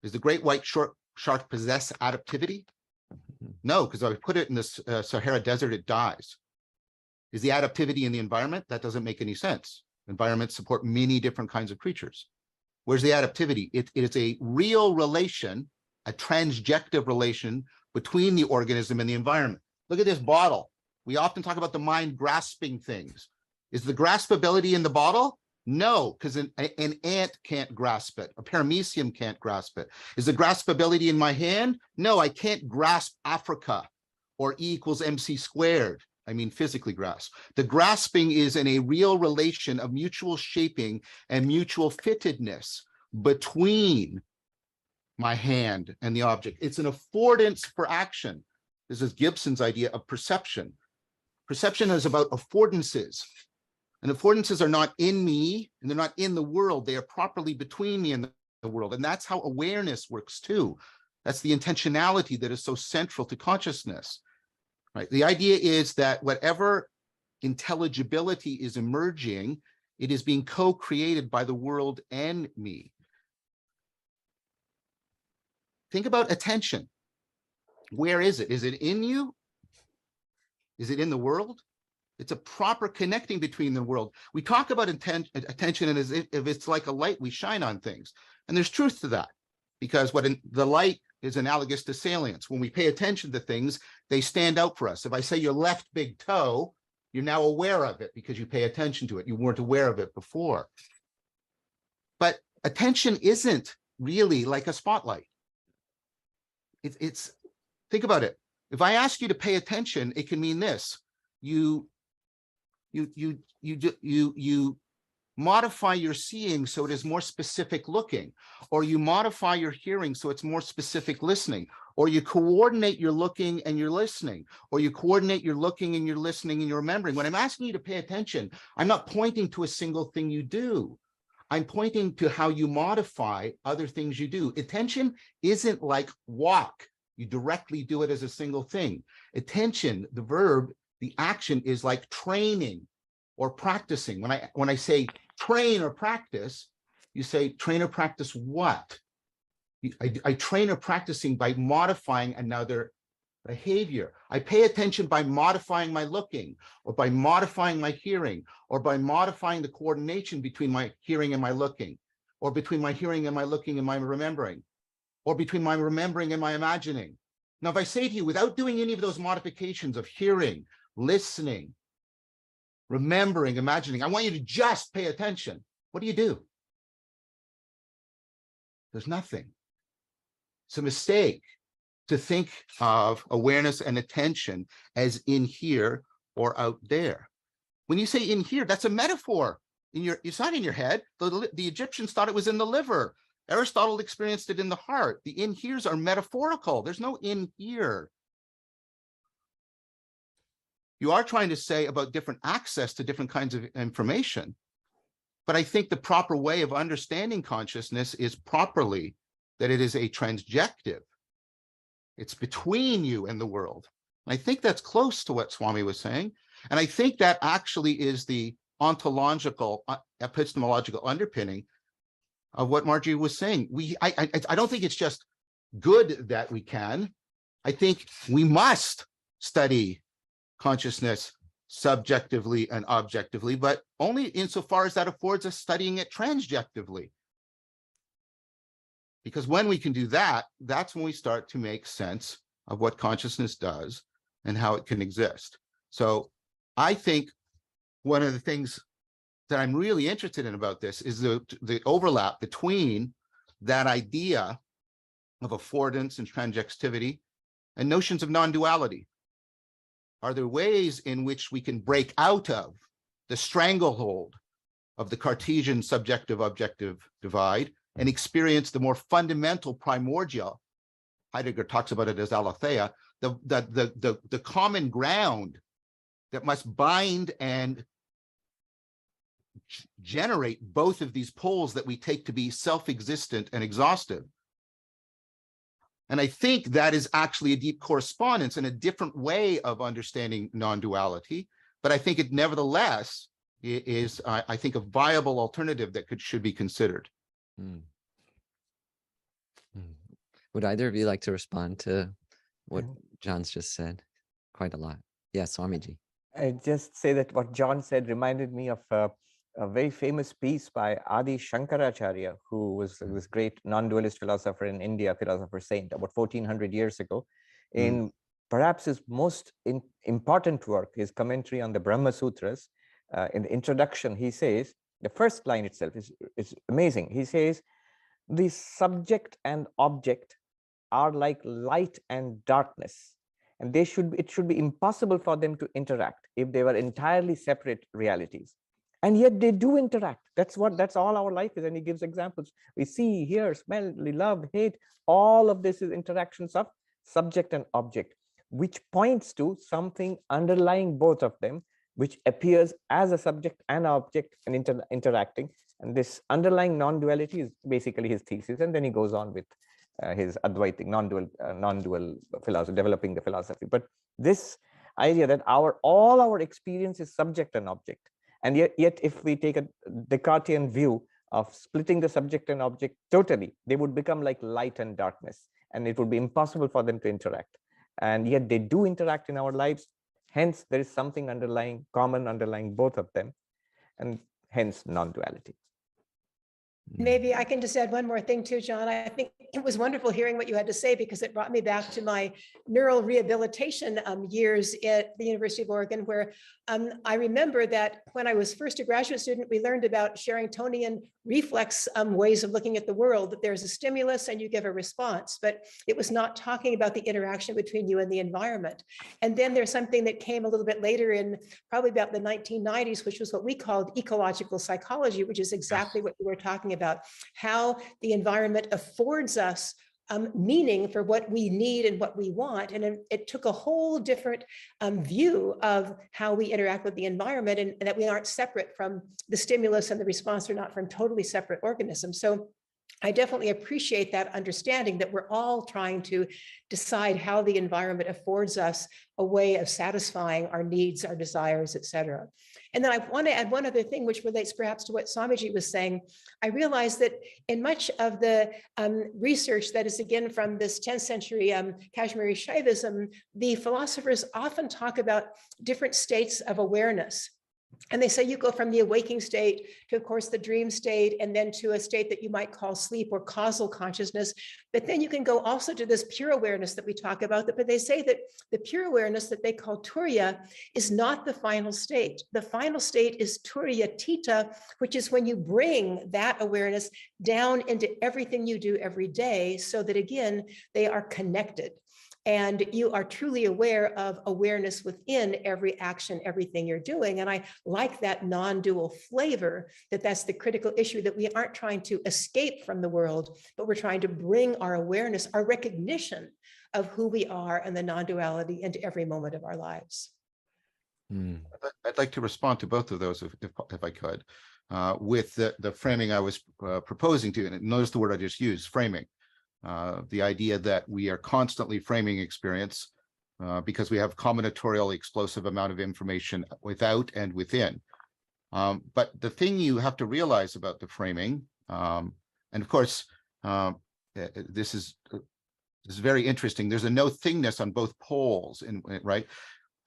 Speaker 4: Does the great white shark possess adaptivity? No, because if I put it in the Sahara Desert, it dies. Is the adaptivity in the environment? That doesn't make any sense. Environments support many different kinds of creatures. Where's the adaptivity? It is a real relation, a transjective relation between the organism and the environment. Look at this bottle. We often talk about the mind grasping things. Is the graspability in the bottle? No, because an ant can't grasp it. A paramecium can't grasp it. Is the graspability in my hand? No, I can't grasp Africa or E equals MC squared. I mean, physically grasp. The grasping is in a real relation of mutual shaping and mutual fittedness between my hand and the object. It's an affordance for action. This is Gibson's idea of perception. Perception is about affordances. And affordances are not in me, and they're not in the world. They are properly between me and the world. And that's how awareness works too. That's the intentionality that is so central to consciousness. Right? The idea is that whatever intelligibility is emerging, it is being co-created by the world and me. Think about attention. Where is it? Is it in you? Is it in the world? It's a proper connecting between the world. We talk about attention, and as if it's like a light, we shine on things. And there's truth to that, because the light is analogous to salience. When we pay attention to things, they stand out for us. If I say your left big toe, you're now aware of it because you pay attention to it. You weren't aware of it before. But attention isn't really like a spotlight. It's think about it. If I ask you to pay attention, it can mean this. You modify your seeing so it is more specific looking, or you modify your hearing so it's more specific listening, or you coordinate your looking and your listening, or you coordinate your looking and your listening and your remembering. When I'm asking you to pay attention, I'm not pointing to a single thing you do. I'm pointing to how you modify other things you do. Attention isn't like walk. You directly do it as a single thing. Attention, the verb, the action is like training or practicing. When I say train or practice, you say train or practice what? I train or practicing by modifying another behavior. I pay attention by modifying my looking, or by modifying my hearing, or by modifying the coordination between my hearing and my looking, or between my hearing and my looking and my remembering, or between my remembering and my imagining. Now, if I say to you, without doing any of those modifications of hearing, listening, remembering, imagining, I want you to just pay attention. What do? There's nothing. It's a mistake. to think of awareness and attention as in here or out there. When you say in here, that's a metaphor. It's not in your head. The Egyptians thought it was in the liver. Aristotle experienced it in the heart. The in heres are metaphorical. There's no in here. You are trying to say about different access to different kinds of information. But I think the proper way of understanding consciousness is properly that it is a transjective. It's between you and the world. And I think that's close to what Swami was saying. And I think that actually is the ontological, epistemological underpinning of what Margie was saying. I don't think it's just good that we can. I think we must study consciousness subjectively and objectively, but only insofar as that affords us studying it transjectively. Because when we can do that, that's when we start to make sense of what consciousness does and how it can exist. So I think one of the things that I'm really interested in about this is the overlap between that idea of affordance and transjectivity and notions of non-duality. Are there ways in which we can break out of the stranglehold of the Cartesian subjective-objective divide and experience the more fundamental primordial? Heidegger talks about it as aletheia, the common ground that must bind and generate both of these poles that we take to be self-existent and exhaustive. And I think that is actually a deep correspondence and a different way of understanding non-duality. But I think it nevertheless is, I think, a viable alternative that should be considered.
Speaker 1: Mm. Mm. Would either of you like to respond to what John's just said? Quite a lot. Yes, Swamiji.
Speaker 3: I just say that what John said reminded me of a very famous piece by Adi Shankaracharya, who was this great non-dualist philosopher in India, philosopher saint, about 1400 years ago. In perhaps his most important work, his commentary on the Brahma Sutras, in the introduction, he says, the first line itself is amazing. He says, the subject and object are like light and darkness, and it should be impossible for them to interact if they were entirely separate realities. And yet they do interact. That's all our life is. And he gives examples. We see, hear, smell, love, hate. All of this is interactions of subject and object, which points to something underlying both of them, which appears as a subject and object and interacting. And this underlying non-duality is basically his thesis. And then he goes on with his Advaitic non-dual philosophy, developing the philosophy. But this idea that all our experience is subject and object. And yet if we take a Descartesian view of splitting the subject and object totally, they would become like light and darkness, and it would be impossible for them to interact. And yet they do interact in our lives. Hence, there is something common underlying both of them, and hence non-duality.
Speaker 2: Maybe I can just add one more thing too, John. I think it was wonderful hearing what you had to say, because it brought me back to my neural rehabilitation years at the University of Oregon, where I remember that when I was first a graduate student, we learned about Sherringtonian reflex ways of looking at the world, that there's a stimulus and you give a response, but it was not talking about the interaction between you and the environment. And then there's something that came a little bit later in probably about the 1990s, which was what we called ecological psychology, which is exactly what we were talking about, how the environment affords us meaning for what we need and what we want. And it took a whole different view of how we interact with the environment, and that we aren't separate from the stimulus and the response are not from totally separate organisms. So I definitely appreciate that understanding that we're all trying to decide how the environment affords us a way of satisfying our needs, our desires, et cetera. And then I want to add one other thing, which relates perhaps to what Swamiji was saying. I realized that in much of the research that is, again, from this 10th century Kashmiri Shaivism, the philosophers often talk about different states of awareness. And they say you go from the awaking state to, of course, the dream state, and then to a state that you might call sleep or causal consciousness. But then you can go also to this pure awareness that we talk about. But they say that the pure awareness that they call Turiya is not the final state. The final state is Turiya Tita, which is when you bring that awareness down into everything you do every day, so that, again, they are connected. And you are truly aware of awareness within every action, everything you're doing. And I like that non-dual flavor, that's the critical issue, that we aren't trying to escape from the world, but we're trying to bring our awareness, our recognition of who we are and the non-duality into every moment of our lives.
Speaker 1: Mm.
Speaker 4: I'd like to respond to both of those if I could, with the framing I was proposing to, and notice the word I just used, framing. The idea that we are constantly framing experience because we have combinatorial explosive amount of information without and within. But the thing you have to realize about the framing, and of course, this is very interesting. There's a no thingness on both poles, right?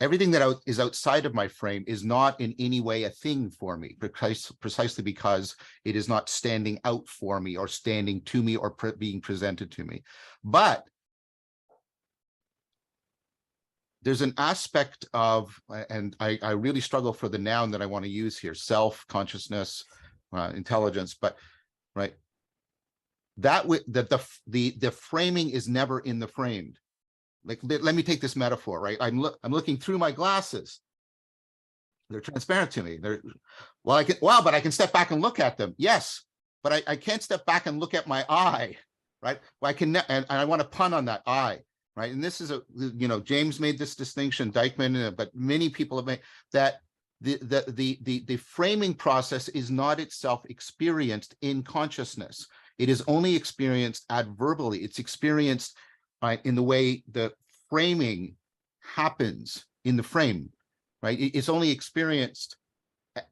Speaker 4: Everything that is outside of my frame is not in any way a thing for me, precisely because it is not standing out for me or standing to me or being presented to me. But there's an aspect of, and I really struggle for the noun that I want to use here, self, consciousness, intelligence, but right, that the framing is never in the framed. Like, let me take this metaphor, right? I'm looking through my glasses. They're transparent to me. But I can step back and look at them. Yes, but I can't step back and look at my eye, right? Well, I can, and I want to pun on that eye, right? And this is James made this distinction, Deichmann, but many people have made that the framing process is not itself experienced in consciousness. It is only experienced adverbally. It's experienced in the way the framing happens in the frame, right? It's only experienced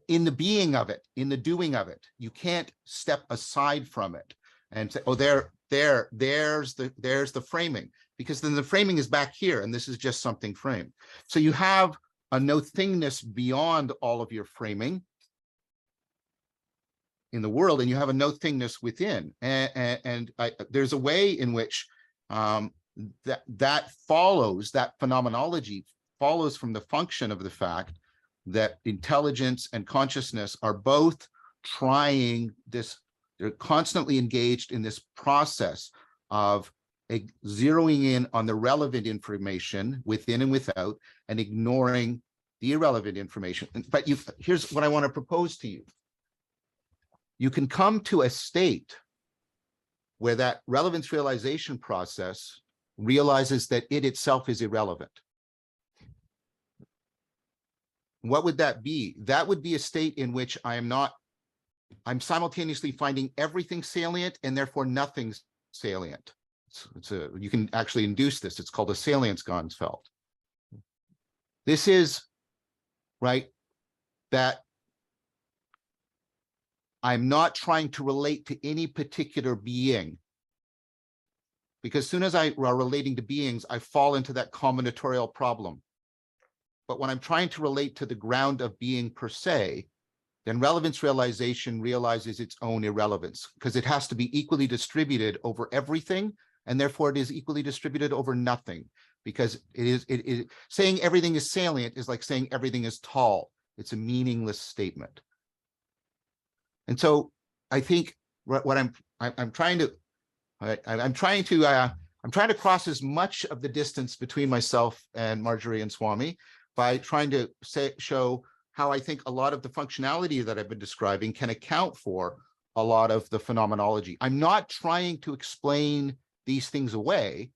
Speaker 4: in the being of it, in the doing of it. You can't step aside from it and say, oh, there's the framing, because then the framing is back here and this is just something framed. So you have a no thingness beyond all of your framing in the world, and you have a no thingness within. And there's a way in which that follows, that phenomenology follows from the function of the fact that intelligence and consciousness are both trying this, they're constantly engaged in this process of zeroing in on the relevant information within and without and ignoring the irrelevant information. But here's what I want to propose to you. You can come to a state where that relevance realization process realizes that it itself is irrelevant. What would that be? That would be a state in which I'm simultaneously finding everything salient and therefore nothing's salient. You can actually induce this. It's called a Salienzgangsfeld. This is, right, that I'm not trying to relate to any particular being, because as soon as I are relating to beings, I fall into that combinatorial problem. But when I'm trying to relate to the ground of being per se, then relevance realization realizes its own irrelevance, because it has to be equally distributed over everything, and therefore it is equally distributed over nothing, because it is saying everything is salient is like saying everything is tall. It's a meaningless statement. And so I think what I'm trying to cross as much of the distance between myself and Marjorie and Swami by trying to show how I think a lot of the functionality that I've been describing can account for a lot of the phenomenology. I'm not trying to explain these things away,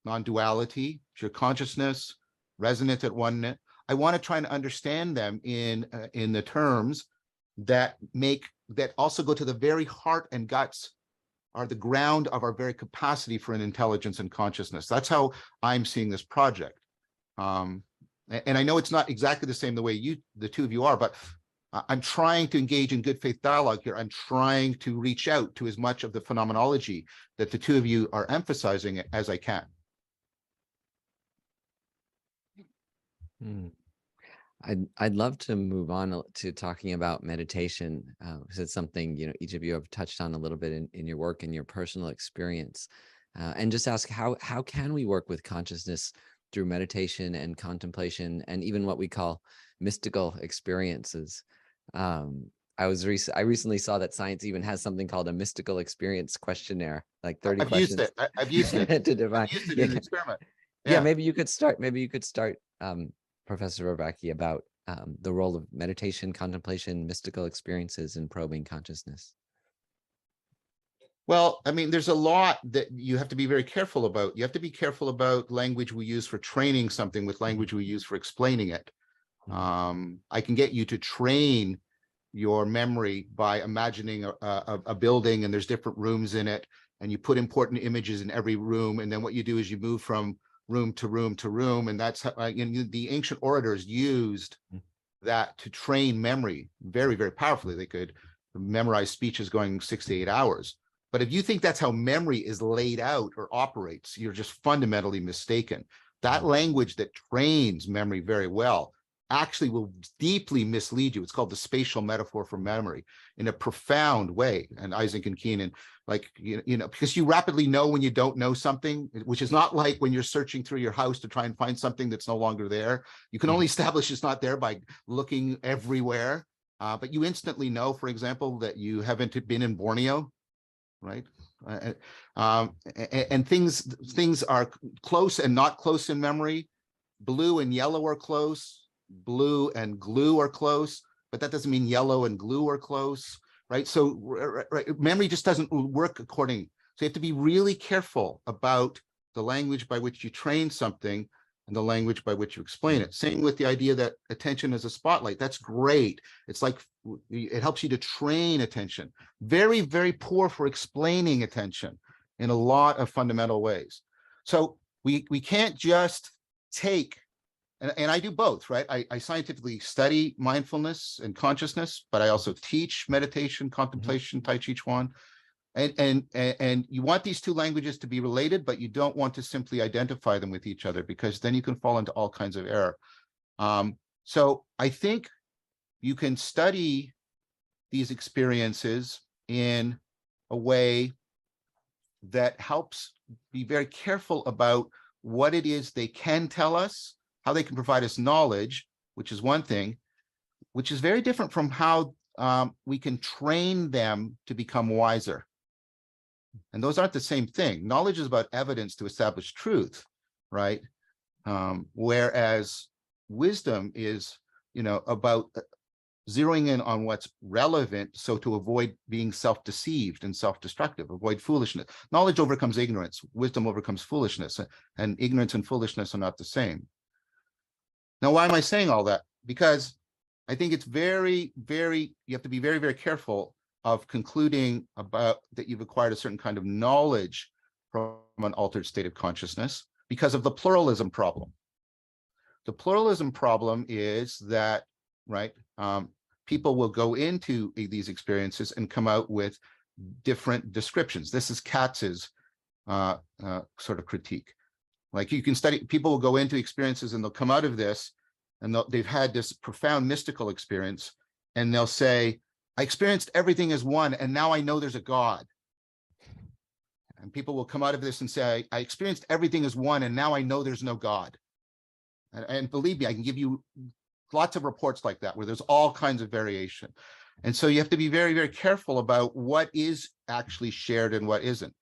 Speaker 4: non-duality, pure consciousness, resonance at oneness. I want to try and understand them in the terms that also go to the very heart and guts, are the ground of our very capacity for an intelligence and consciousness. That's how I'm seeing this project. And I know it's not exactly the same the way the two of you are, but I'm trying to engage in good faith dialogue here. I'm trying to reach out to as much of the phenomenology that the two of you are emphasizing as I can.
Speaker 1: I'd love to move on to talking about meditation, because it's something each of you have touched on a little bit in your work and your personal experience, and just ask how can we work with consciousness through meditation and contemplation and even what we call mystical experiences. I recently saw that science even has something called a mystical experience questionnaire, like 30 questions.
Speaker 4: I've used it.
Speaker 1: To define.
Speaker 4: I've used it in an experiment.
Speaker 1: Yeah, maybe you could start. Maybe you could start, Professor Robacki, about the role of meditation, contemplation, mystical experiences in probing consciousness.
Speaker 4: Well, I mean, there's a lot that you have to be very careful about. You have to be careful about language we use for training something with language we use for explaining it. I can get you to train your memory by imagining a building, and there's different rooms in it, and you put important images in every room, and then what you do is you move from room to room to room, and that's how the ancient orators used that to train memory very, very powerfully. They could memorize speeches going 6 to 8 hours. But if you think that's how memory is laid out or operates, you're just fundamentally mistaken. That language that trains memory very well actually will deeply mislead you. It's called the spatial metaphor for memory in a profound way. And Isaac and Keenan, like, because you rapidly know when you don't know something, which is not like when you're searching through your house to try and find something that's no longer there. You can only establish it's not there by looking everywhere. But you instantly know, for example, that you haven't been in Borneo, right? And things are close and not close in memory. Blue and yellow are close. Blue and glue are close, but that doesn't mean yellow and glue are close, right? So memory just doesn't work according. So you have to be really careful about the language by which you train something and the language by which you explain it. Same with the idea that attention is a spotlight. That's great. It's like it helps you to train attention. Very, very poor for explaining attention in a lot of fundamental ways. So we can't just take, and I do both, right? I scientifically study mindfulness and consciousness, but I also teach meditation, contemplation, Tai Chi Chuan. And you want these two languages to be related, but you don't want to simply identify them with each other, because then you can fall into all kinds of error. So I think you can study these experiences in a way that helps be very careful about what it is they can tell us, how they can provide us knowledge, which is one thing, which is very different from how we can train them to become wiser. And those aren't the same thing. Knowledge is about evidence to establish truth, right? Whereas wisdom is, about zeroing in on what's relevant, so to avoid being self-deceived and self-destructive, avoid foolishness. Knowledge overcomes ignorance, wisdom overcomes foolishness, and ignorance and foolishness are not the same. Now, why am I saying all that? Because I think it's very, very, you have to be very, very careful of concluding about that you've acquired a certain kind of knowledge from an altered state of consciousness because of the pluralism problem. The pluralism problem is that, right, people will go into these experiences and come out with different descriptions. This is Katz's sort of critique. Like, you can study, people will go into experiences and they'll come out of this and they've had this profound mystical experience, and they'll say, I experienced everything as one, and now I know there's a God. And people will come out of this and say, I experienced everything as one, and now I know there's no God. And believe me, I can give you lots of reports like that, where there's all kinds of variation. And so you have to be very, very careful about what is actually shared and what isn't.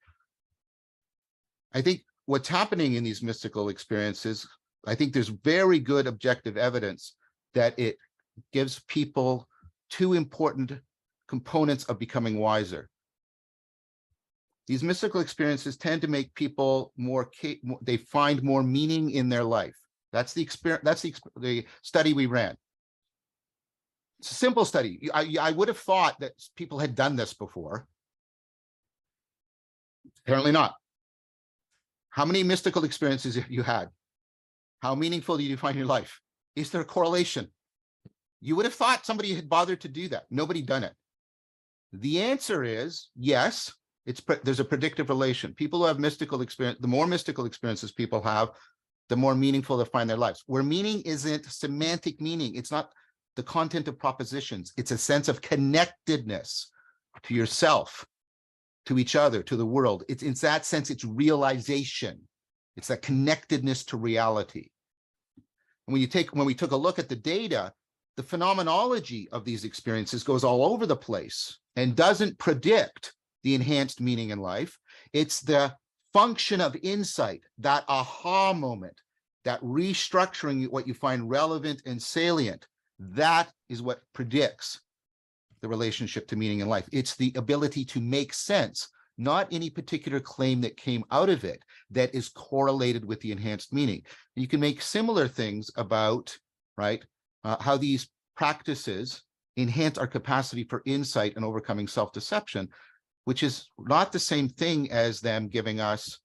Speaker 4: I think what's happening in these mystical experiences, I think there's very good objective evidence that it gives people two important components of becoming wiser. These mystical experiences tend to make people they find more meaning in their life. That's the experience. That's the study we ran. It's a simple study. I would have thought that people had done this before. Apparently not. How many mystical experiences have you had? How meaningful do you find your life? Is there a correlation? You would have thought somebody had bothered to do that. Nobody done it. The answer is yes. There's a predictive relation. People who have mystical experience, the more mystical experiences people have, the more meaningful they find their lives. Where meaning isn't semantic meaning. It's not the content of propositions. It's a sense of connectedness to yourself, to each other, to the world. It's in that sense, it's realization. It's that connectedness to reality. And when we took a look at the data, the phenomenology of these experiences goes all over the place and doesn't predict the enhanced meaning in life. It's the function of insight, that aha moment, that restructuring what you find relevant and salient, that is what predicts the relationship to meaning in life. It's the ability to make sense, not any particular claim that came out of it that is correlated with the enhanced meaning. You can make similar things about, right, how these practices enhance our capacity for insight and overcoming self-deception, which is not the same thing as them giving us,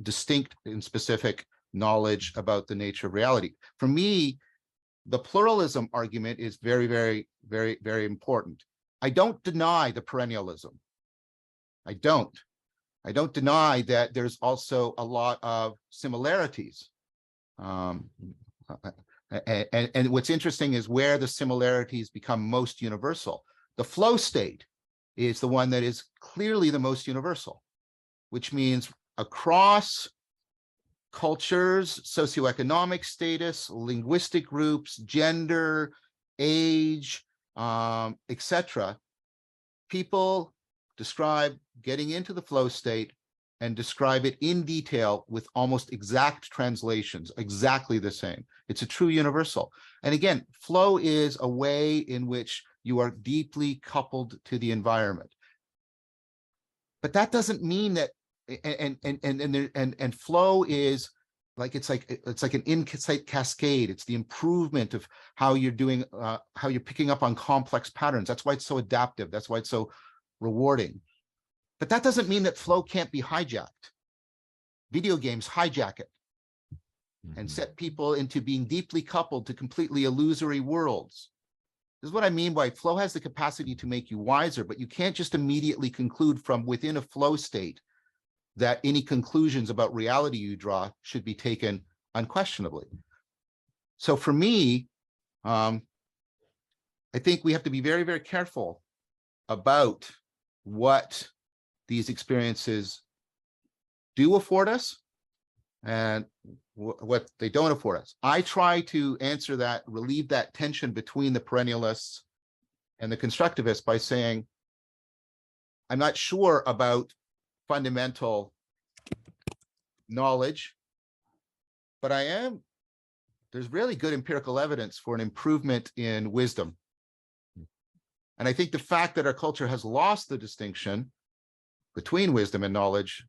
Speaker 4: distinct and specific knowledge about the nature of reality. For me, the pluralism argument is very, very, very, very important. I don't deny the perennialism. I don't deny that there's also a lot of similarities. And what's interesting is where the similarities become most universal. The flow state is the one that is clearly the most universal, which means across cultures, socioeconomic status, linguistic groups, gender, age, etc., people describe getting into the flow state and describe it in detail with almost exact translations, exactly the same. It's a true universal. And again, flow is a way in which you are deeply coupled to the environment. But that doesn't mean that, and flow is like, it's like an insight cascade. It's the improvement of how you're doing, how you're picking up on complex patterns. That's why it's so adaptive. That's why it's so rewarding. But that doesn't mean that flow can't be hijacked. Video games hijack it and set people into being deeply coupled to completely illusory worlds. This is what I mean by flow has the capacity to make you wiser, but you can't just immediately conclude from within a flow state that any conclusions about reality you draw should be taken unquestionably. So for me, I think we have to be very, very careful about what these experiences do afford us and what they don't afford us. I try to answer that, relieve that tension between the perennialists and the constructivists by saying, I'm not sure about fundamental knowledge, but there's really good empirical evidence for an improvement in wisdom. And I think the fact that our culture has lost the distinction between wisdom and knowledge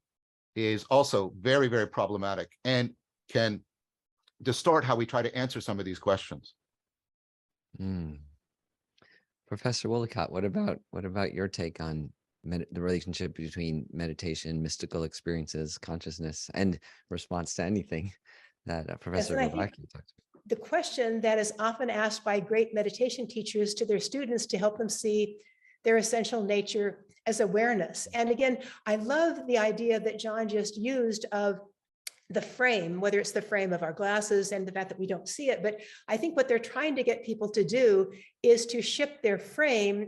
Speaker 4: is also very, very problematic and can distort how we try to answer some of these questions.
Speaker 1: Professor Willicott, what about your take on the relationship between meditation, mystical experiences, consciousness, and response to anything that Professor Glowacki talked about?
Speaker 2: The question that is often asked by great meditation teachers to their students to help them see their essential nature as awareness. And again, I love the idea that John just used of the frame, whether it's the frame of our glasses and the fact that we don't see it. But I think what they're trying to get people to do is to shift their frame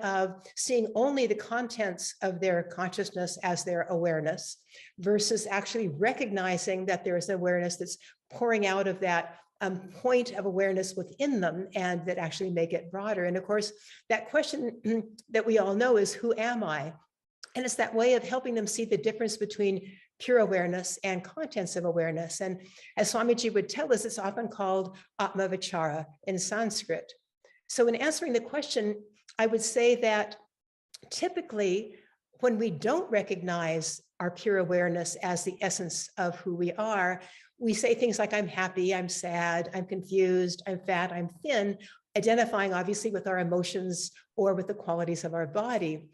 Speaker 2: of seeing only the contents of their consciousness as their awareness versus actually recognizing that there is an awareness that's pouring out of that point of awareness within them and that actually make it broader. And of course, that question that we all know is, who am I? And it's that way of helping them see the difference between pure awareness and contents of awareness. And as Swamiji would tell us, it's often called Atmavichara in Sanskrit. So in answering the question, I would say that typically when we don't recognize our pure awareness as the essence of who we are, we say things like, I'm happy, I'm sad, I'm confused, I'm fat, I'm thin, identifying obviously with our emotions or with the qualities of our body.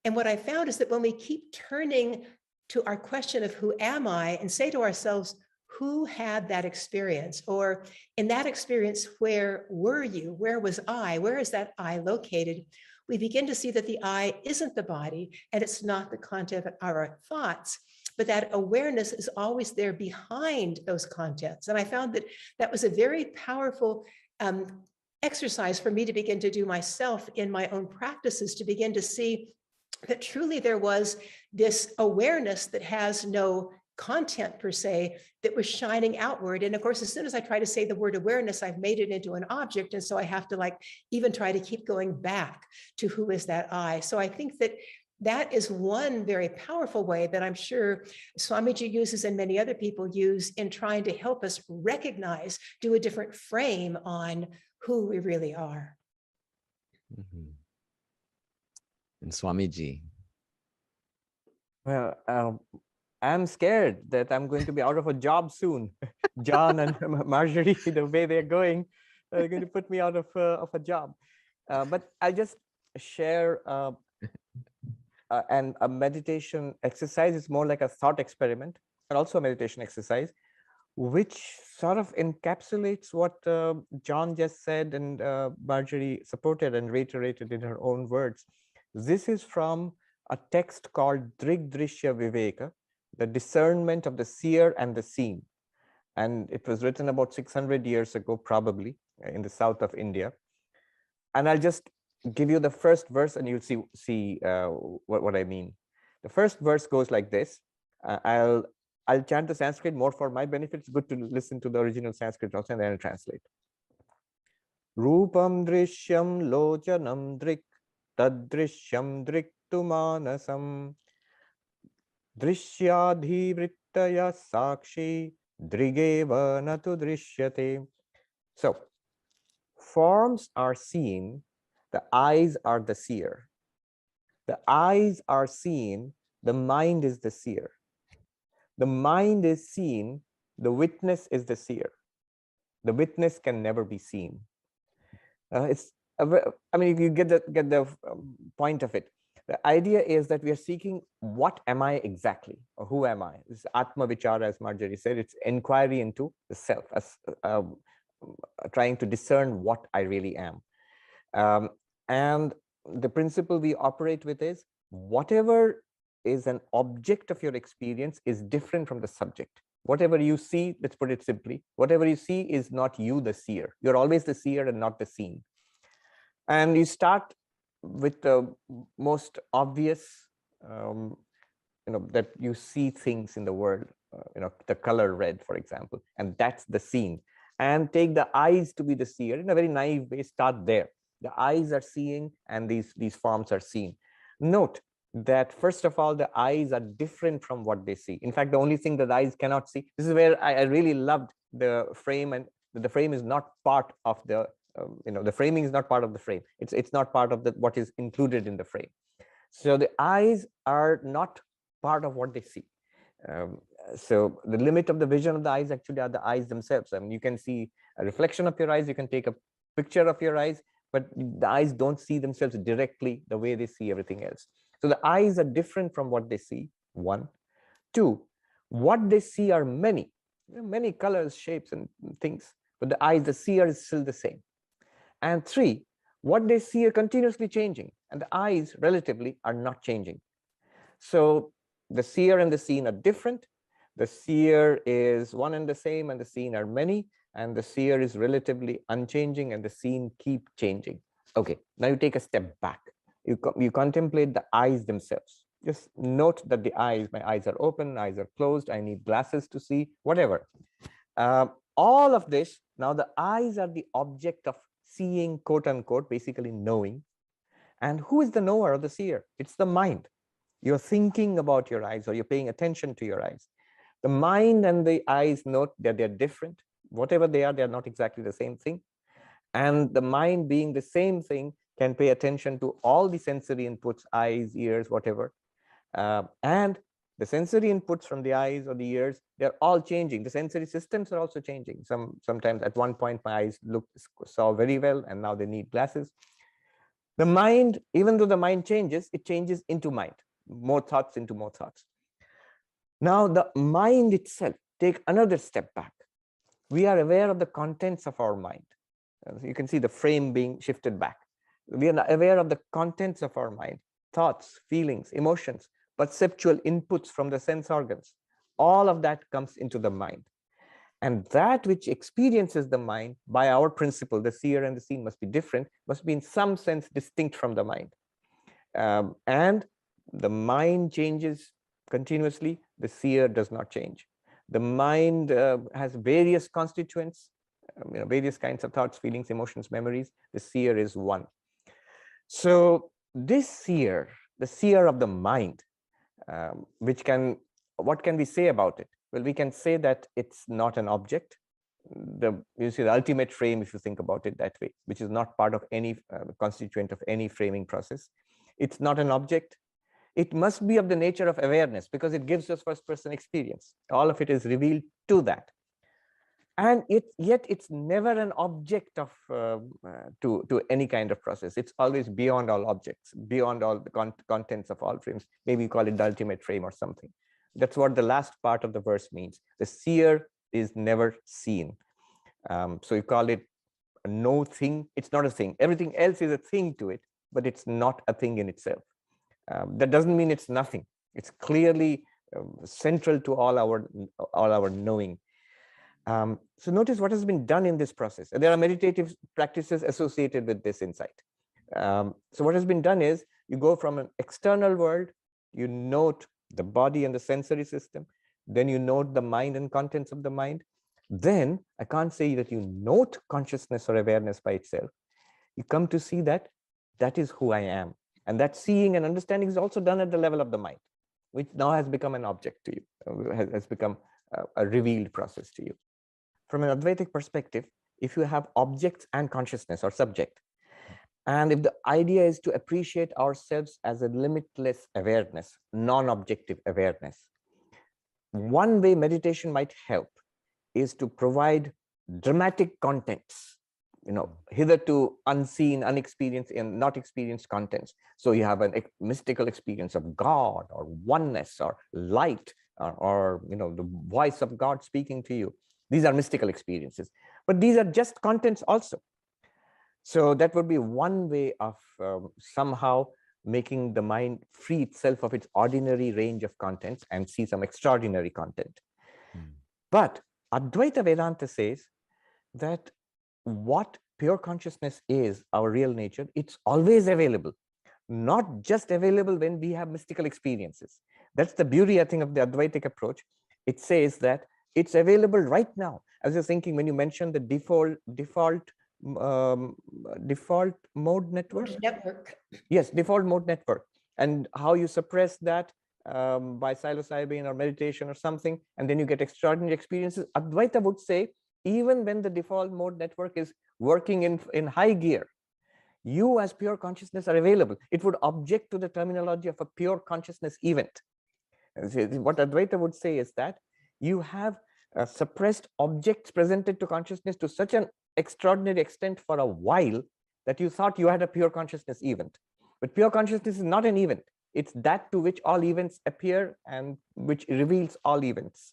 Speaker 2: And what I found is that when we keep turning to our question of who am I and say to ourselves, who had that experience? Or in that experience, where were you? Where was I? Where is that I located? We begin to see that the I isn't the body and it's not the content of our thoughts, but that awareness is always there behind those contents. And I found that that was a very powerful exercise for me to begin to do myself in my own practices, to begin to see that truly there was this awareness that has no content per se that was shining outward. And of course, as soon as I try to say the word awareness, I've made it into an object. And so I have to even try to keep going back to who is that I. So I think that that is one very powerful way that I'm sure Swamiji uses and many other people use in trying to help us recognize, do a different frame on who we really are.
Speaker 1: Mhm. And Swamiji.
Speaker 3: Well, I'm scared that I'm going to be out of a job soon. John and Marjorie, the way they're going, are going to put me out of a job. But I'll just share and a meditation exercise. Is more like a thought experiment and also a meditation exercise, which sort of encapsulates what John just said and Marjorie supported and reiterated in her own words. This is from a text called Drigdrishya Viveka, the discernment of the seer and the seen. And it was written about 600 years ago, probably in the south of India. And I'll just give you the first verse and you'll see what I mean. The first verse goes like this. I'll chant the Sanskrit more for my benefit. It's good to listen to the original Sanskrit also, and then I'll translate. Rupam drishyam lochanam drik tadrishyam driktu manasam drishyadhivrittaya sakshi drigeva natu drishyate. So, forms are seen, the eyes are the seer. The eyes are seen, the mind is the seer. The mind is seen, the witness is the seer. The witness can never be seen. I mean, you get the point of it. The idea is that we are seeking what am I exactly, or who am I? This is Atma Vichara, as Marjorie said. It's inquiry into the self, as trying to discern what I really am. And the principle we operate with is whatever is an object of your experience is different from the subject. Whatever you see, let's put it simply, whatever you see is not you, the seer. You're always the seer and not the seen. And you start with the most obvious, that you see things in the world, the color red, for example, and that's the seen. And take the eyes to be the seer in a very naive way, start there. The eyes are seeing and these forms are seen. Note that first of all, the eyes are different from what they see. In fact, the only thing that the eyes cannot see, this is where I really loved the frame, and the frame is not part of the, the framing is not part of the frame. It's not part of what is included in the frame. So the eyes are not part of what they see. So the limit of the vision of the eyes actually are the eyes themselves. I mean, you can see a reflection of your eyes, you can take a picture of your eyes, but the eyes don't see themselves directly the way they see everything else. So the eyes are different from what they see, one. Two, what they see are many colors, shapes, and things, but the eyes, the seer is still the same. And three, what they see are continuously changing, and the eyes relatively are not changing. So the seer and the seen are different. The seer is one and the same, and the seen are many, and the seer is relatively unchanging, and the seen keep changing. Okay, now you take a step back. You contemplate the eyes themselves. Just note that the eyes, my eyes are open, eyes are closed, I need glasses to see, whatever. All of this, now the eyes are the object of seeing, quote unquote, basically knowing. And who is the knower or the seer? It's the mind. You're thinking about your eyes, or you're paying attention to your eyes. The mind and the eyes note that they're different. Whatever they are, they're not exactly the same thing. And the mind, being the same thing, can pay attention to all the sensory inputs, eyes, ears, whatever. And the sensory inputs from the eyes or the ears, they're all changing. The sensory systems are also changing. Sometimes at one point, my eyes saw very well, and now they need glasses. The mind, even though the mind changes, it changes into mind. More thoughts into more thoughts. Now the mind itself, take another step back. We are aware of the contents of our mind. You can see the frame being shifted back. We are aware of the contents of our mind, thoughts, feelings, emotions, perceptual inputs from the sense organs. All of that comes into the mind. And that which experiences the mind by our principle, the seer and the seen must be different, must be in some sense distinct from the mind. And the mind changes continuously, the seer does not change. The mind has various constituents, various kinds of thoughts, feelings, emotions, memories. The seer is one. So this seer the seer of the mind, what can we say about it? Well, we can say that it's not an object. You see the ultimate frame, if you think about it that way, which is not part of any constituent of any framing process. It's not an object. It must be of the nature of awareness because it gives us first person experience. All of it is revealed to that. And yet it's never an object of to any kind of process. It's always beyond all objects, beyond all the contents of all frames. Maybe you call it the ultimate frame or something. That's what the last part of the verse means. The seer is never seen. So you call it a no thing. It's not a thing. Everything else is a thing to it, but it's not a thing in itself. That doesn't mean it's nothing. It's clearly central to all our knowing. So notice what has been done in this process. There are meditative practices associated with this insight. So what has been done is you go from an external world, you note the body and the sensory system, then you note the mind and contents of the mind. Then I can't say that you note consciousness or awareness by itself. You come to see that that is who I am. And that seeing and understanding is also done at the level of the mind, which now has become an object to you, has become a revealed process to you. From an Advaitic perspective, if you have objects and consciousness or subject, and if the idea is to appreciate ourselves as a limitless awareness, non-objective awareness, one way meditation might help is to provide dramatic contents, hitherto unseen, unexperienced, and not experienced contents. So you have a mystical experience of God or oneness or light or the voice of God speaking to you. These are mystical experiences, but these are just contents also. So that would be one way of somehow making the mind free itself of its ordinary range of contents and see some extraordinary content. But Advaita Vedanta says that what pure consciousness is, our real nature, it's always available, not just available when we have mystical experiences. That's the beauty, I think, of the Advaitic approach. It says that it's available right now. I was just thinking when you mentioned the default mode network. Yes, default mode network, and how you suppress that by psilocybin or meditation or something, and then you get extraordinary experiences. Advaita would say, even when the default mode network is working in high gear, you as pure consciousness are available. It would object to the terminology of a pure consciousness event. What Advaita would say is that you have suppressed objects presented to consciousness to such an extraordinary extent for a while that you thought you had a pure consciousness event. But pure consciousness is not an event. It's that to which all events appear and which reveals all events.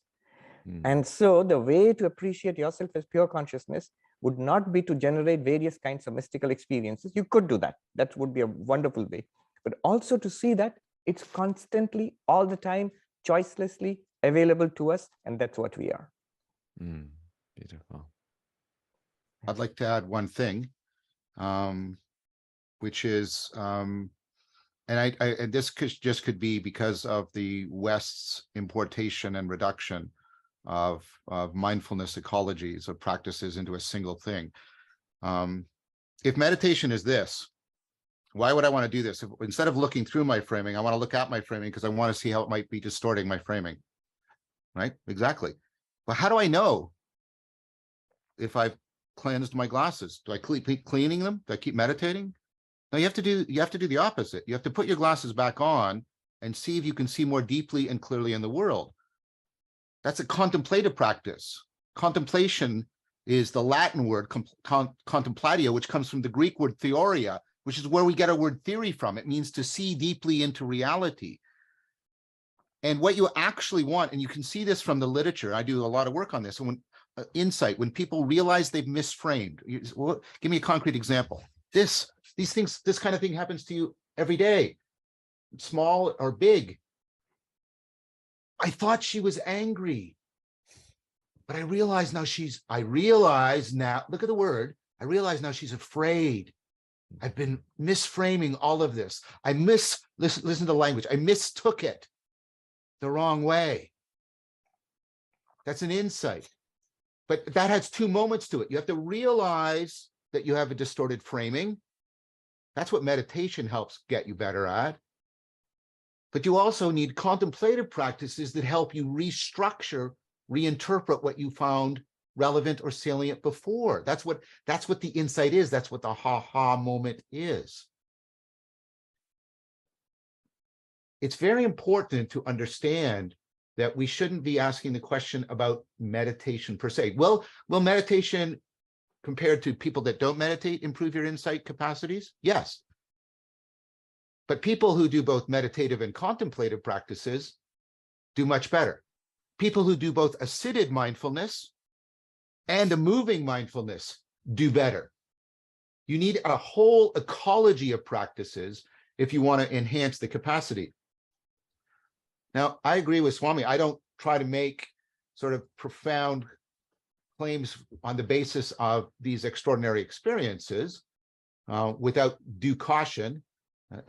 Speaker 3: And so the way to appreciate yourself as pure consciousness would not be to generate various kinds of mystical experiences. You could do that. That would be a wonderful way. But also to see that it's constantly, all the time, choicelessly available to us. And that's what we are.
Speaker 1: Beautiful.
Speaker 4: I'd like to add one thing, which is, and this could be because of the West's importation and reduction of mindfulness ecologies of practices into a single thing. If meditation is this, why would I want to do this? Instead of looking through my framing, I want to look at my framing because I want to see how it might be distorting my framing. Right? Exactly. But how do I know if I've cleansed my glasses? Do I keep cleaning them? Do I keep meditating? No, you have to do the opposite. You have to put your glasses back on and see if you can see more deeply and clearly in the world. That's a contemplative practice. Contemplation is the Latin word contemplatio, which comes from the Greek word theoria, which is where we get our word theory from. It means to see deeply into reality. And what you actually want, and you can see this from the literature, I do a lot of work on this, and when insight, when people realize they've misframed, well, give me a concrete example. This kind of thing happens to you every day, small or big. I thought she was angry, but I realize now, look at the word, I realize now she's afraid. I've been misframing all of this. Listen to the language, I mistook it the wrong way. That's an insight. But that has two moments to it. You have to realize that you have a distorted framing. That's what meditation helps get you better at. But you also need contemplative practices that help you restructure, reinterpret what you found relevant or salient before. That's what the insight is. That's what the ha-ha moment is. It's very important to understand that we shouldn't be asking the question about meditation per se. Well, will meditation, compared to people that don't meditate, improve your insight capacities? Yes. But people who do both meditative and contemplative practices do much better. People who do both a seated mindfulness and a moving mindfulness do better. You need a whole ecology of practices if you want to enhance the capacity. Now, I agree with Swami. I don't try to make sort of profound claims on the basis of these extraordinary experiences without due caution,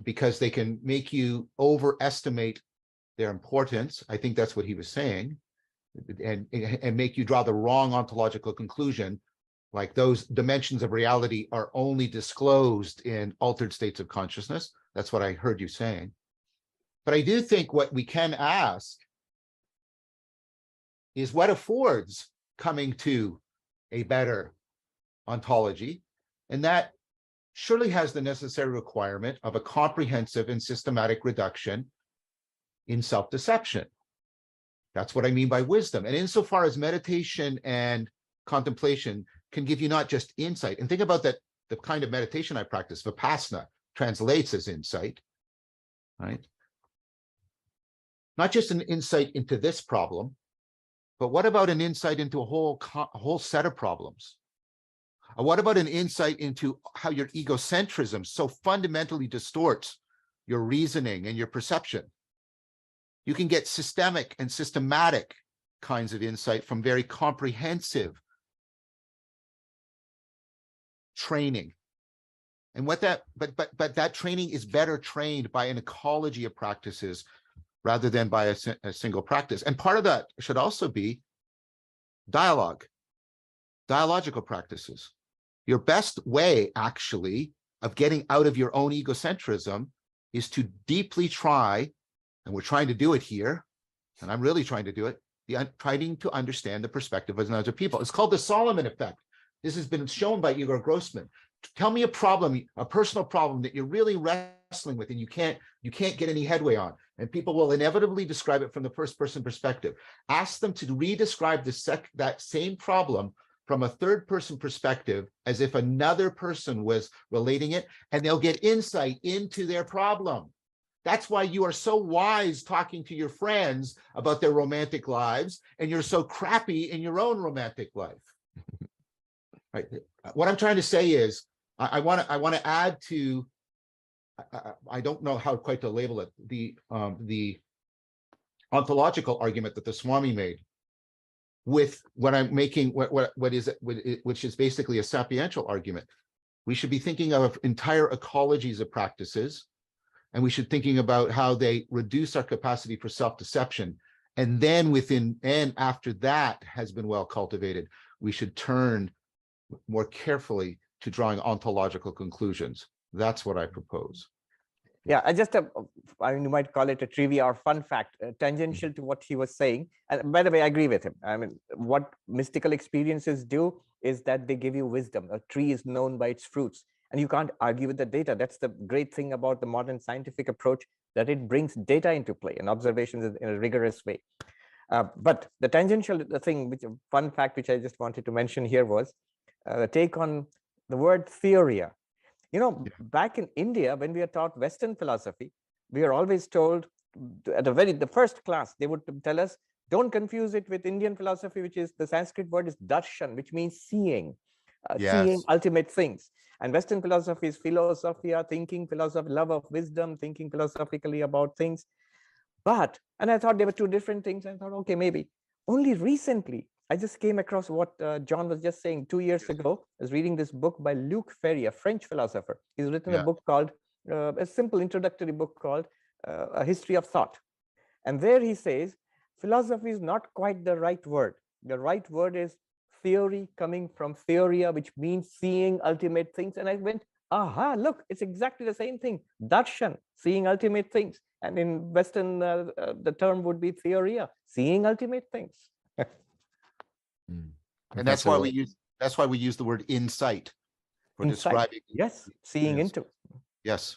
Speaker 4: because they can make you overestimate their importance. I think that's what he was saying, and make you draw the wrong ontological conclusion, like those dimensions of reality are only disclosed in altered states of consciousness. That's what I heard you saying. But I do think what we can ask is what affords coming to a better ontology, and that surely has the necessary requirement of a comprehensive and systematic reduction in self-deception. That's what I mean by wisdom. And insofar as meditation and contemplation can give you not just insight, and think about that, the kind of meditation I practice, Vipassana, translates as insight, right? Not just an insight into this problem, but what about an insight into a whole set of problems? What about an insight into how your egocentrism so fundamentally distorts your reasoning and your perception? You can get systemic and systematic kinds of insight from very comprehensive training. And what that, but that training is better trained by an ecology of practices rather than by a single practice. And part of that should also be dialogical practices. Your best way, actually, of getting out of your own egocentrism is to deeply try, and we're trying to do it here, and I'm really trying to do it, trying to understand the perspective of other people. It's called the Solomon effect. This has been shown by Igor Grossman. Tell me a problem, a personal problem that you're really wrestling with and you can't get any headway on. And people will inevitably describe it from the first person perspective. Ask them to re-describe that same problem from a third person perspective as if another person was relating it, and they'll get insight into their problem. That's why you are so wise talking to your friends about their romantic lives, and you're so crappy in your own romantic life. Right. What I'm trying to say is, I want to add to, I don't know how quite to label it, the ontological argument that the Swami made with what I'm making, which is basically a sapiential argument. We should be thinking of entire ecologies of practices, and we should thinking about how they reduce our capacity for self-deception. And then after that has been well cultivated, we should turn more carefully to drawing ontological conclusions. That's what I propose.
Speaker 3: Yeah, I mean, you might call it a trivia or fun fact, tangential to what he was saying. And by the way, I agree with him. I mean, what mystical experiences do is that they give you wisdom. A tree is known by its fruits, and you can't argue with the data. That's the great thing about the modern scientific approach, that it brings data into play and observations in a rigorous way. But the tangential thing, which a fun fact, which I just wanted to mention here was the take on the word theoria. You know, back in India, when we are taught Western philosophy, we are always told at the first class, they would tell us, don't confuse it with Indian philosophy, which is the Sanskrit word is darshan, which means seeing, seeing ultimate things. And Western philosophy is philosophia, thinking, philosophy, love of wisdom, thinking philosophically about things. And I thought they were two different things. I thought, okay, maybe. Only recently, I just came across what John was just saying 2 years ago. I was reading this book by Luc Ferry, a French philosopher. He's written a book called, a simple introductory book called A History of Thought. And there he says, philosophy is not quite the right word. The right word is theory, coming from theoria, which means seeing ultimate things. And I went, aha, look, it's exactly the same thing. Darshan, seeing ultimate things. And in Western, the term would be theoria, seeing ultimate things.
Speaker 4: And
Speaker 1: Professor Will-
Speaker 4: that's why we use the word insight for
Speaker 3: Insight.
Speaker 4: describing.
Speaker 3: Yes, seeing
Speaker 4: Yes.
Speaker 3: into.
Speaker 4: Yes.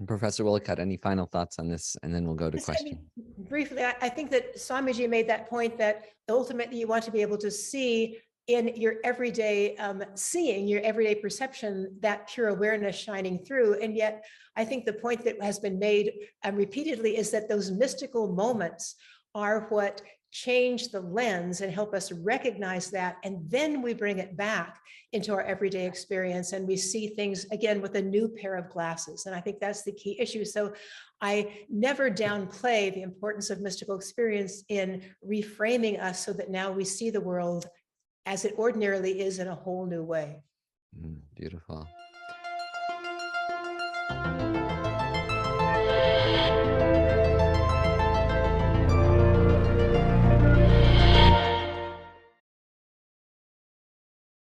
Speaker 1: Professor Willicott, any final thoughts on this? And then we'll go to
Speaker 2: Yes, I
Speaker 1: questions.
Speaker 2: mean, briefly, I think that Swamiji made that point that ultimately you want to be able to see in your everyday seeing, your everyday perception, that pure awareness shining through. And yet, I think the point that has been made repeatedly is that those mystical moments are what change the lens and help us recognize that. And then we bring it back into our everyday experience and we see things again with a new pair of glasses. And I think that's the key issue. So I never downplay the importance of mystical experience in reframing us so that now we see the world as it ordinarily is in a whole new way.
Speaker 1: Beautiful.